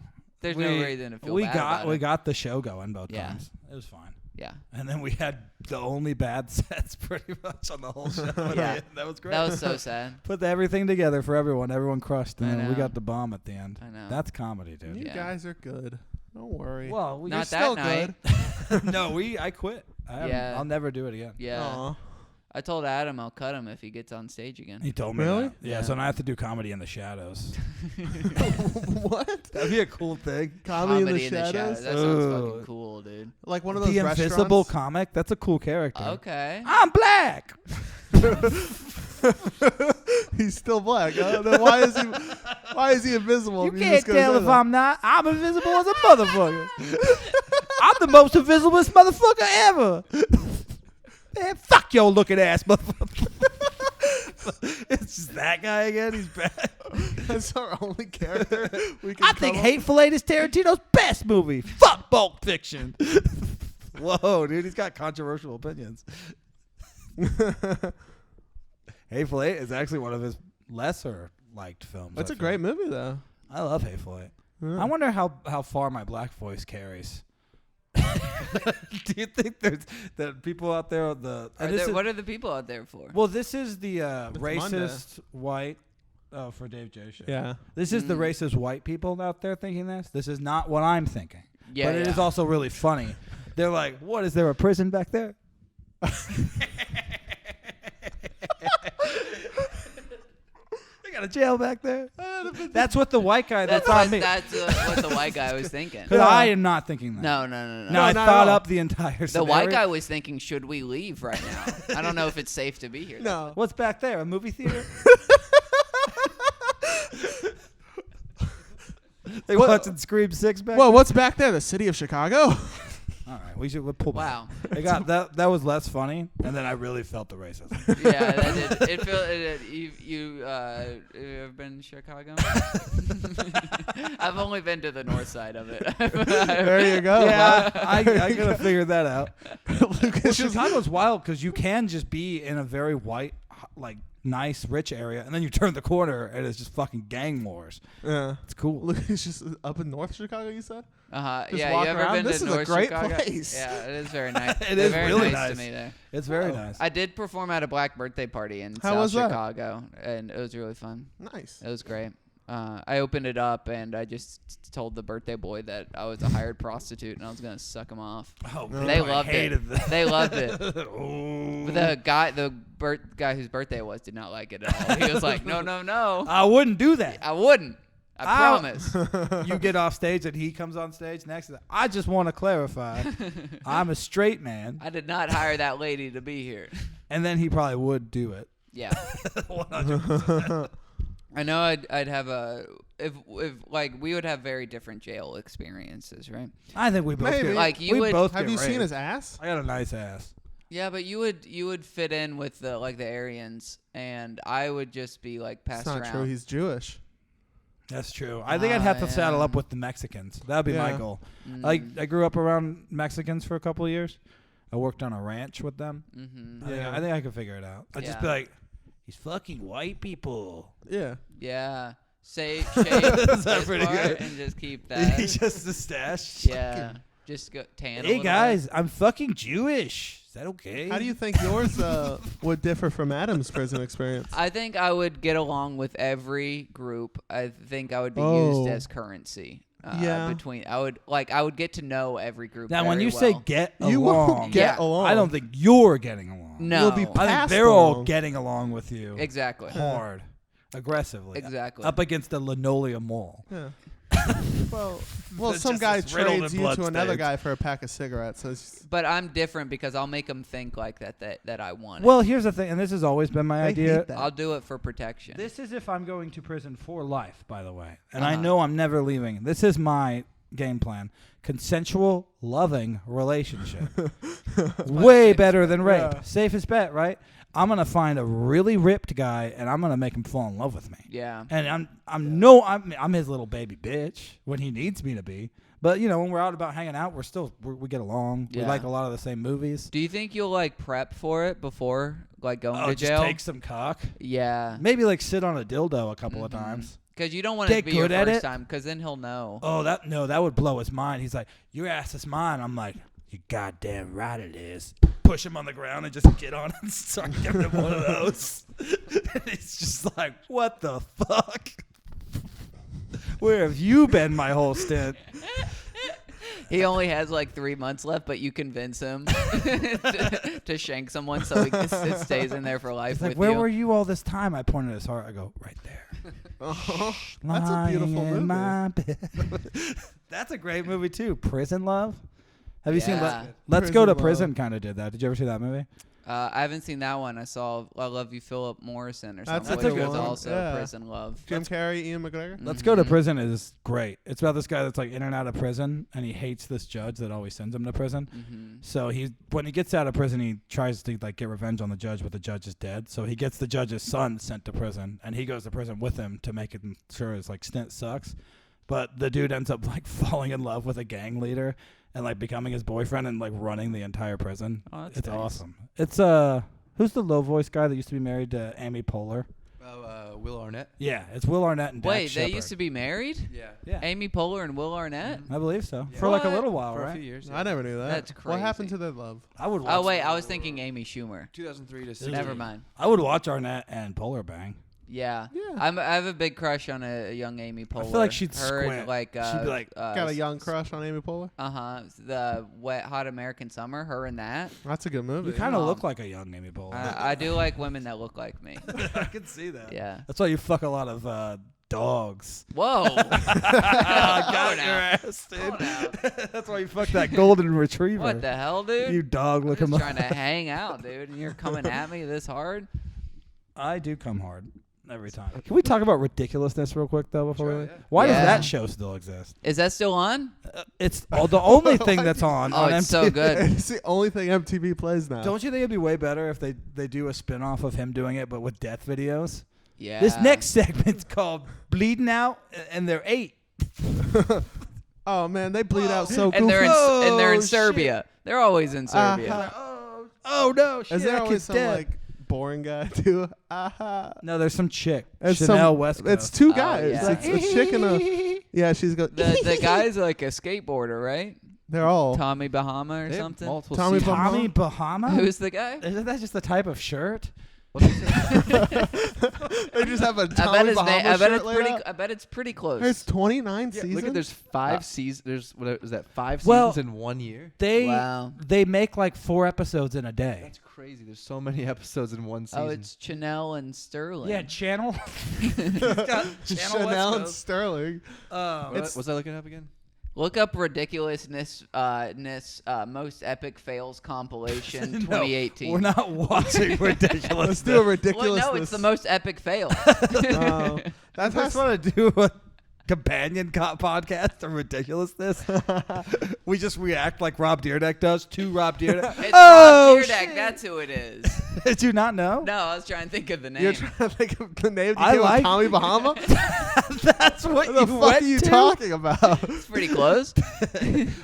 Speaker 3: There's no reason to feel
Speaker 2: we
Speaker 3: bad
Speaker 2: got
Speaker 3: about
Speaker 2: we
Speaker 3: it.
Speaker 2: got the show going both
Speaker 3: Yeah.
Speaker 2: times. It was fine.
Speaker 3: Yeah.
Speaker 2: And then we had the only bad sets pretty much on the whole show.
Speaker 3: Yeah.
Speaker 2: That was great.
Speaker 3: That was so sad.
Speaker 2: Put everything together for everyone. Everyone crushed, and
Speaker 3: I
Speaker 2: then we
Speaker 3: know.
Speaker 2: got the bomb at the end.
Speaker 3: I know.
Speaker 2: That's comedy, dude.
Speaker 4: You
Speaker 3: Yeah.
Speaker 4: guys are good. Don't worry.
Speaker 2: Well,
Speaker 3: Not
Speaker 4: You're
Speaker 3: that
Speaker 4: still
Speaker 3: night.
Speaker 4: good.
Speaker 2: no, I quit.
Speaker 3: Yeah.
Speaker 2: I'll never do it again.
Speaker 3: Yeah.
Speaker 4: Aw.
Speaker 3: I told Adam I'll cut him if he gets on stage again.
Speaker 2: He told me
Speaker 4: Really?
Speaker 2: that. Yeah,
Speaker 3: Yeah.
Speaker 2: so now I have to do comedy in the shadows.
Speaker 4: What?
Speaker 2: That'd be a cool thing.
Speaker 4: Comedy in the shadows?
Speaker 3: That sounds
Speaker 2: Ugh.
Speaker 3: fucking cool, dude.
Speaker 4: Like one of those
Speaker 2: The invisible
Speaker 4: restaurants?
Speaker 2: comic. That's a cool character.
Speaker 3: Okay.
Speaker 2: I'm black.
Speaker 4: He's still black. Huh? Then why is he invisible?
Speaker 2: You
Speaker 4: if you're
Speaker 2: can't
Speaker 4: just gonna
Speaker 2: tell
Speaker 4: say
Speaker 2: if
Speaker 4: that?
Speaker 2: I'm not. I'm invisible as a motherfucker. I'm the most invisiblest motherfucker ever. Man, fuck your looking ass motherfucker. It's just that guy again. He's bad.
Speaker 4: That's our only character. We can
Speaker 2: I think
Speaker 4: come up-
Speaker 2: Hateful Eight is Tarantino's best movie. Fuck Bulk Fiction. Whoa, dude, he's got controversial opinions. Hateful Eight is actually one of his lesser liked films.
Speaker 4: That's
Speaker 2: I
Speaker 4: a
Speaker 2: feel.
Speaker 4: great movie, though.
Speaker 2: I love Hateful Eight.
Speaker 4: Yeah.
Speaker 2: I wonder how far my black voice carries. Do you think that people out there
Speaker 3: What are the people out there for?
Speaker 2: well, this is the racist
Speaker 4: Monday.
Speaker 2: white. Oh, for Dave J. Show.
Speaker 4: Yeah.
Speaker 2: This is the racist white people out there thinking this. This is not what I'm thinking.
Speaker 3: Yeah,
Speaker 2: but it is also really funny. They're like, "What is there a prison back there?" They got a jail back there. That's what the white guy that's on me.
Speaker 3: That's what the white guy was thinking.
Speaker 2: Because I am not thinking that.
Speaker 3: No.
Speaker 2: No, I
Speaker 4: not
Speaker 2: thought
Speaker 4: at all.
Speaker 2: up the entire
Speaker 3: The
Speaker 2: scenario.
Speaker 3: white guy was thinking, should we leave right now? I don't know if it's safe to be here.
Speaker 4: No.
Speaker 2: What's back there? A movie theater? They
Speaker 4: What-
Speaker 2: watching Scream 6 back
Speaker 4: Well, what's back there? The city of Chicago?
Speaker 2: All right, we'll pull back.
Speaker 3: Wow.
Speaker 2: It got that was less funny, and then I really felt the racism.
Speaker 3: Yeah, that did. It felt. You ever been to Chicago? I've only been to the north side of it.
Speaker 4: There you go.
Speaker 2: Yeah, I gotta figure that out. Well,
Speaker 4: Lucas just-
Speaker 2: Chicago's wild because you can just be in a very white, like nice, rich area, and then you turn the corner and it's just fucking gang wars.
Speaker 4: Yeah.
Speaker 2: It's cool.
Speaker 4: Lucas just up in North Chicago, you said?
Speaker 3: Just
Speaker 4: Just
Speaker 3: yeah,
Speaker 4: walk
Speaker 3: you ever
Speaker 4: around?
Speaker 3: been
Speaker 4: This
Speaker 3: to
Speaker 4: is a
Speaker 3: North
Speaker 4: great
Speaker 3: Chicago?
Speaker 4: place.
Speaker 3: Yeah, it is very nice.
Speaker 2: It
Speaker 3: They're
Speaker 2: is
Speaker 3: very
Speaker 2: really
Speaker 3: nice
Speaker 2: nice.
Speaker 3: to me there.
Speaker 2: It's very nice.
Speaker 3: I did perform at a black birthday party in
Speaker 4: How
Speaker 3: South
Speaker 4: was that?
Speaker 3: Chicago, and it was really fun.
Speaker 4: Nice.
Speaker 3: It was great. I opened it up, and I just told the birthday boy that I was a hired prostitute, and I was gonna suck him off.
Speaker 2: Oh,
Speaker 3: They loved it. They loved it.
Speaker 2: Oh.
Speaker 3: But the guy whose birthday it was did not like it at all. He was like, no.
Speaker 2: I wouldn't do that.
Speaker 3: I wouldn't. I promise.
Speaker 2: You get off stage and he comes on stage next. I just want to clarify, I'm a straight man,
Speaker 3: I did not hire that lady to be here.
Speaker 2: and then he probably would do it.
Speaker 3: Yeah.
Speaker 2: 100%.
Speaker 3: I know I'd have if like we would have very different jail experiences, right?
Speaker 2: I think we both
Speaker 4: Maybe.
Speaker 2: get,
Speaker 3: Like, you
Speaker 2: we
Speaker 3: would-
Speaker 2: both
Speaker 4: Have
Speaker 2: get
Speaker 4: you seen
Speaker 2: raped.
Speaker 4: his ass?
Speaker 2: I got a nice ass.
Speaker 3: Yeah, but you would fit in with the Aryans, and I would just be like
Speaker 4: It's
Speaker 3: passed
Speaker 4: not
Speaker 3: around.
Speaker 4: true. He's Jewish.
Speaker 2: That's true. I think I'd have to saddle up
Speaker 3: yeah.
Speaker 2: with the Mexicans. That would be my
Speaker 4: Yeah.
Speaker 2: goal.
Speaker 3: Mm.
Speaker 2: I grew up around Mexicans for a couple of years. I worked on a ranch with them.
Speaker 3: Mm-hmm.
Speaker 4: Yeah.
Speaker 2: I think I could figure it out. I'd just be
Speaker 3: Yeah.
Speaker 2: like, these fucking white people.
Speaker 4: Yeah.
Speaker 3: Yeah. Shave
Speaker 2: Is that
Speaker 3: this
Speaker 2: pretty
Speaker 3: part
Speaker 2: good?
Speaker 3: and just keep that.
Speaker 2: Just the stash.
Speaker 3: Yeah. Just go tan. a
Speaker 2: Hey
Speaker 3: little
Speaker 2: guys, I'm fucking Jewish. Is that okay?
Speaker 4: How do you think yours would differ from Adam's prison experience?
Speaker 3: bit. I think I would get along with every group. I think I would be
Speaker 4: Oh.
Speaker 3: used as currency.
Speaker 4: Yeah.
Speaker 3: I would get to know every group.
Speaker 2: Now, when
Speaker 3: very
Speaker 2: you say
Speaker 3: well.
Speaker 2: get
Speaker 4: You
Speaker 2: along,
Speaker 4: won't get
Speaker 3: Yeah.
Speaker 4: along.
Speaker 2: I don't think you're getting along.
Speaker 3: No.
Speaker 4: You'll be
Speaker 2: I think
Speaker 4: passed
Speaker 2: they're all
Speaker 4: along.
Speaker 2: getting along with you
Speaker 3: Exactly.
Speaker 2: hard, aggressively,
Speaker 3: Exactly.
Speaker 2: up against the linoleum wall.
Speaker 4: Yeah. well,
Speaker 2: It's
Speaker 4: some
Speaker 2: just
Speaker 4: guy
Speaker 2: this riddled
Speaker 4: trades
Speaker 2: in
Speaker 4: you to
Speaker 2: blood
Speaker 4: another
Speaker 2: stains.
Speaker 4: guy for a pack of cigarettes. So it's,
Speaker 3: But I'm different because I'll make them think like that I want it.
Speaker 2: Well, here's the thing, and this has always been my
Speaker 4: they
Speaker 2: idea.
Speaker 4: hate that.
Speaker 3: I'll do it for protection.
Speaker 2: This is if I'm going to prison for life, by the way. And I
Speaker 3: Uh-huh.
Speaker 2: know I'm never leaving. This is my game plan. Consensual, loving relationship. Way better than rape.
Speaker 4: Yeah.
Speaker 2: Safest bet, right? I'm going to find a really ripped guy, and I'm going to make him fall in love with me.
Speaker 3: Yeah.
Speaker 2: And I'm his little baby bitch when he needs me to be. But, when we're out about hanging out, we get along. We
Speaker 3: Yeah.
Speaker 2: like a lot of the same movies.
Speaker 3: Do you think you'll prep for it before going to
Speaker 2: Just
Speaker 3: jail?
Speaker 2: take some cock.
Speaker 3: Yeah.
Speaker 2: Maybe sit on a dildo a couple of times.
Speaker 3: Because you don't want it to
Speaker 2: Get
Speaker 3: be your
Speaker 2: good at
Speaker 3: first
Speaker 2: it.
Speaker 3: time, because then he'll know.
Speaker 2: Oh, that would blow his mind. He's like, your ass is mine. I'm like, you goddamn right it is. Push him on the ground and just get on and start giving him one of those. And he's just like, what the fuck? Where have you been my whole stint?
Speaker 3: He only has 3 months left, but you convince him to shank someone so it stays in there for life
Speaker 2: He's like,
Speaker 3: with
Speaker 2: where
Speaker 3: you.
Speaker 2: were you all this time? I pointed his heart. I go, right there.
Speaker 4: That's a beautiful
Speaker 2: Lying in
Speaker 4: movie.
Speaker 2: my bed. That's a great movie too. Prison Love. Have you seen
Speaker 3: Yeah.
Speaker 2: Let's Go to
Speaker 4: Prison
Speaker 2: Prison?
Speaker 4: Love.
Speaker 2: Kind of did that. Did you ever see that movie?
Speaker 3: I haven't seen that one. I saw I Love You, Philip Morrison, or
Speaker 4: That's
Speaker 3: something.
Speaker 2: a
Speaker 3: which
Speaker 2: good
Speaker 3: was
Speaker 2: one.
Speaker 3: also
Speaker 4: Yeah.
Speaker 3: Prison Love.
Speaker 4: Jim Carrey, Ian McGregor.
Speaker 2: Let's Go to
Speaker 3: Mhm.
Speaker 2: Prison is great. It's about this guy that's in and out of prison, and he hates this judge that always sends him to prison.
Speaker 3: Mhm.
Speaker 2: So when he gets out of prison, he tries to get revenge on the judge, but the judge is dead. So he gets the judge's son sent to prison, and he goes to prison with him to make sure his stint sucks. But the dude ends up falling in love with a gang leader and becoming his boyfriend and running the entire prison.
Speaker 3: Oh, that's
Speaker 2: It's
Speaker 3: nice.
Speaker 2: awesome. It's who's the low voice guy that used to be married to Amy Poehler?
Speaker 5: Will Arnett.
Speaker 2: Yeah, it's Will Arnett and Dax
Speaker 3: Wait, they
Speaker 2: Shepard.
Speaker 3: used to be married?
Speaker 5: Yeah.
Speaker 2: Yeah,
Speaker 3: Amy Poehler and Will Arnett?
Speaker 2: I believe so.
Speaker 5: Yeah.
Speaker 2: For a
Speaker 3: What?
Speaker 2: little while,
Speaker 5: For a
Speaker 2: right?
Speaker 5: few years.
Speaker 4: I never knew that.
Speaker 3: That's
Speaker 4: What happened
Speaker 3: crazy.
Speaker 4: to their love?
Speaker 2: I would. Watch
Speaker 3: Oh wait, I was thinking Amy Schumer.
Speaker 5: 2003 to
Speaker 3: Never mind.
Speaker 2: I would watch Arnett and Poehler bang.
Speaker 3: Yeah.
Speaker 4: Yeah.
Speaker 3: I have a big crush on a young Amy Poehler.
Speaker 2: feel like she'd
Speaker 3: Her and,
Speaker 2: squint. She'd be like,
Speaker 4: Got a young crush on Amy Poehler.
Speaker 3: The Wet Hot American Summer. Her and that.
Speaker 4: That's a good movie.
Speaker 2: You kind of
Speaker 3: Um,
Speaker 2: look like a young Amy Poehler.
Speaker 3: I do like women that look like me.
Speaker 2: I can see that.
Speaker 3: Yeah.
Speaker 2: That's why you fuck a lot of dogs.
Speaker 3: Whoa.
Speaker 2: Got
Speaker 3: now.
Speaker 2: your ass,
Speaker 3: Come
Speaker 2: dude.
Speaker 3: now.
Speaker 2: That's why you fuck that golden retriever.
Speaker 3: What the hell, dude?
Speaker 2: You dog
Speaker 3: I'm
Speaker 2: looking.
Speaker 3: just trying to hang out, dude, and you're coming at me this hard.
Speaker 2: I do come hard every time. Can we talk about ridiculousness real quick though before
Speaker 5: Sure,
Speaker 2: we?
Speaker 5: yeah.
Speaker 2: Why
Speaker 3: Yeah.
Speaker 2: does that show still exist?
Speaker 3: Is that still on?
Speaker 2: It's the only thing that's on.
Speaker 3: Oh,
Speaker 2: on
Speaker 3: it's
Speaker 2: MTV.
Speaker 3: so good.
Speaker 4: It's the only thing MTV plays now.
Speaker 2: Don't you think it'd be way better if they do a spin-off of him doing it but with death videos?
Speaker 3: Yeah.
Speaker 2: This next segment's called Bleeding Out, and they're 8.
Speaker 4: Oh man, they bleed out so
Speaker 3: and they're in
Speaker 4: goofy.
Speaker 3: and they're in
Speaker 2: shit.
Speaker 3: Serbia. They're always in Serbia.
Speaker 2: Oh no! Shit,
Speaker 4: Is there
Speaker 2: that
Speaker 4: always
Speaker 2: kid's
Speaker 4: some
Speaker 2: dead.
Speaker 4: boring guy too?
Speaker 2: No, there's some chick.
Speaker 4: It's
Speaker 2: Chanel West Coast.
Speaker 4: It's two
Speaker 3: Oh,
Speaker 4: guys.
Speaker 3: yeah.
Speaker 4: It's a chick and a yeah. She's got
Speaker 3: The guy's like a skateboarder, right?
Speaker 4: They're all
Speaker 3: Tommy Bahama or
Speaker 5: They have
Speaker 3: something.
Speaker 5: multiple
Speaker 4: Tommy
Speaker 5: seasons.
Speaker 2: Tommy Bahama.
Speaker 3: Who's the guy?
Speaker 2: Isn't that just the type of shirt?
Speaker 4: they just have a
Speaker 3: I
Speaker 4: Tommy
Speaker 3: bet his
Speaker 4: Bahama
Speaker 3: name. I bet
Speaker 4: shirt
Speaker 3: it's
Speaker 4: laid
Speaker 3: pretty.
Speaker 4: out.
Speaker 3: I bet it's pretty close.
Speaker 4: It's 29
Speaker 5: Yeah,
Speaker 4: seasons.
Speaker 5: look at there's 5 seasons. There's what is that? 5
Speaker 2: Well-
Speaker 5: seasons in 1 year.
Speaker 3: Wow.
Speaker 2: They make 4 episodes in a day.
Speaker 5: That's crazy. There's so many episodes in one season.
Speaker 3: Oh, it's Chanel and Sterling.
Speaker 2: Yeah, Channel. He's got
Speaker 4: Chanel
Speaker 2: West
Speaker 4: and
Speaker 2: Coast.
Speaker 4: Sterling.
Speaker 5: what was I looking up again?
Speaker 3: Look up ridiculousness. Most epic fails compilation
Speaker 2: No,
Speaker 3: 2018.
Speaker 2: we're not watching ridiculous.
Speaker 4: Let's do a
Speaker 3: Well,
Speaker 4: ridiculous.
Speaker 3: no, it's the most epic fail.
Speaker 4: That
Speaker 2: I
Speaker 4: has
Speaker 2: just want to do companion podcast of ridiculousness. We just react like Rob Dyrdek does to Rob Dyrdek.
Speaker 3: It's
Speaker 2: Oh,
Speaker 3: Rob Dyrdek.
Speaker 2: shit.
Speaker 3: That's who it is.
Speaker 2: Did you not know?
Speaker 3: No, I was trying to think of the name.
Speaker 4: You're trying to think of the name.
Speaker 2: I like-
Speaker 4: Tommy Bahama.
Speaker 2: That's what
Speaker 4: What the
Speaker 2: you
Speaker 4: fuck
Speaker 2: went
Speaker 4: are you
Speaker 2: to?
Speaker 4: talking about?
Speaker 3: It's pretty close.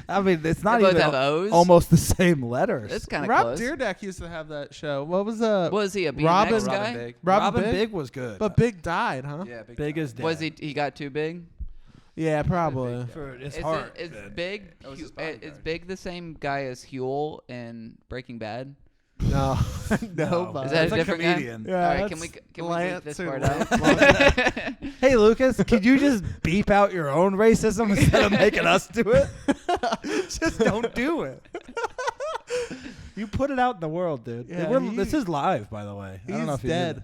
Speaker 2: I mean, it's not
Speaker 3: They both
Speaker 2: even
Speaker 3: have O's.
Speaker 2: almost the same letters.
Speaker 3: It's kind of
Speaker 4: Rob
Speaker 3: close.
Speaker 4: Dyrdek used to have that show. What was
Speaker 3: Was he a BMX
Speaker 4: Robin-
Speaker 3: guy?
Speaker 5: Robin Big.
Speaker 4: Robin
Speaker 2: Big?
Speaker 4: Big?
Speaker 2: was good.
Speaker 4: But Big died, huh?
Speaker 5: Yeah,
Speaker 2: Big is dead.
Speaker 3: Was he got too big?
Speaker 4: Yeah, probably.
Speaker 2: For his
Speaker 3: Is
Speaker 2: heart.
Speaker 3: it, is
Speaker 2: dead.
Speaker 3: Big?
Speaker 5: That was his
Speaker 3: Is
Speaker 5: bodyguard.
Speaker 3: Big the same guy as Huel in Breaking Bad?
Speaker 4: No,
Speaker 2: No.
Speaker 4: no. bud.
Speaker 3: Is that
Speaker 2: It's
Speaker 3: a
Speaker 2: a
Speaker 3: different guy?
Speaker 2: comedian.
Speaker 4: Yeah,
Speaker 3: All right, can
Speaker 4: that's
Speaker 3: we leave
Speaker 4: Lance
Speaker 3: this
Speaker 4: and
Speaker 3: part
Speaker 4: Lance
Speaker 3: out?
Speaker 4: Long-
Speaker 2: Hey, Lucas, could you just beep out your own racism instead of making us do it? Just don't do it. You put it out in the world, dude.
Speaker 4: Yeah,
Speaker 2: This is live, by the way. I don't know
Speaker 4: He's
Speaker 2: if you knew
Speaker 4: dead.
Speaker 2: that.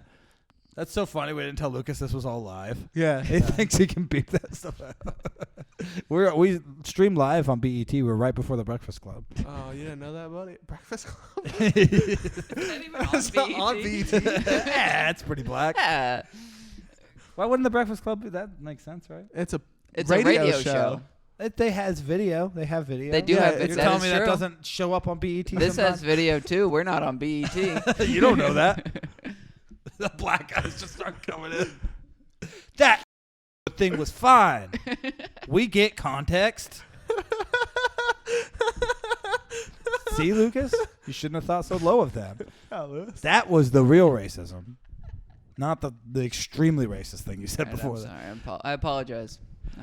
Speaker 2: That's so funny. We didn't tell Lucas this was all live.
Speaker 4: Yeah.
Speaker 2: He thinks he can beep that stuff out. We stream live on BET. We're right before the Breakfast Club.
Speaker 4: Oh, you didn't know that, buddy? Breakfast Club.
Speaker 3: Not even
Speaker 4: It's not on BET.
Speaker 2: Yeah, it's pretty black.
Speaker 3: Yeah.
Speaker 2: Why wouldn't the Breakfast Club be? That makes sense, right?
Speaker 4: It's a
Speaker 3: It's
Speaker 4: radio
Speaker 3: a radio
Speaker 4: show.
Speaker 3: show.
Speaker 2: They has video. They have video.
Speaker 3: They do
Speaker 4: Yeah,
Speaker 3: have
Speaker 4: it's-
Speaker 3: it.
Speaker 2: You're telling
Speaker 3: That
Speaker 2: me
Speaker 3: is
Speaker 2: that
Speaker 3: true.
Speaker 2: doesn't show up on BET
Speaker 3: This
Speaker 2: sometimes?
Speaker 3: has video too. We're not on BET.
Speaker 2: You don't know that. The black guys just start coming in. That thing was fine. We get context. See, Lucas? You shouldn't have thought so low of them. That was the real racism. Not the extremely racist thing you said
Speaker 3: Alright,
Speaker 2: before
Speaker 3: I'm
Speaker 2: that.
Speaker 3: sorry. I apologize.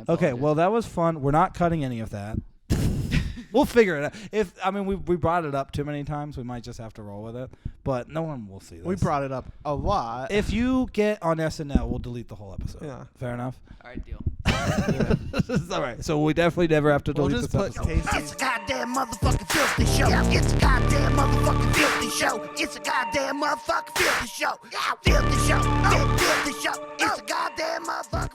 Speaker 2: Okay, well, that was fun. We're not cutting any of that. We'll figure it out. We brought it up too many times. We might just have to roll with it. But no one will see this.
Speaker 4: We brought it up a lot.
Speaker 2: If you get on SNL, we'll delete the whole episode.
Speaker 4: Yeah.
Speaker 2: Fair enough?
Speaker 3: All right, deal.
Speaker 2: All right. So we definitely never have to
Speaker 4: We'll
Speaker 2: delete
Speaker 4: just
Speaker 2: this
Speaker 4: put
Speaker 2: episode.
Speaker 1: It's
Speaker 4: Casey.
Speaker 1: a goddamn motherfucking filthy show. It's a goddamn motherfucking filthy show. It's a goddamn motherfucking filthy show. Filthy show. Filthy show. It's a goddamn motherfucking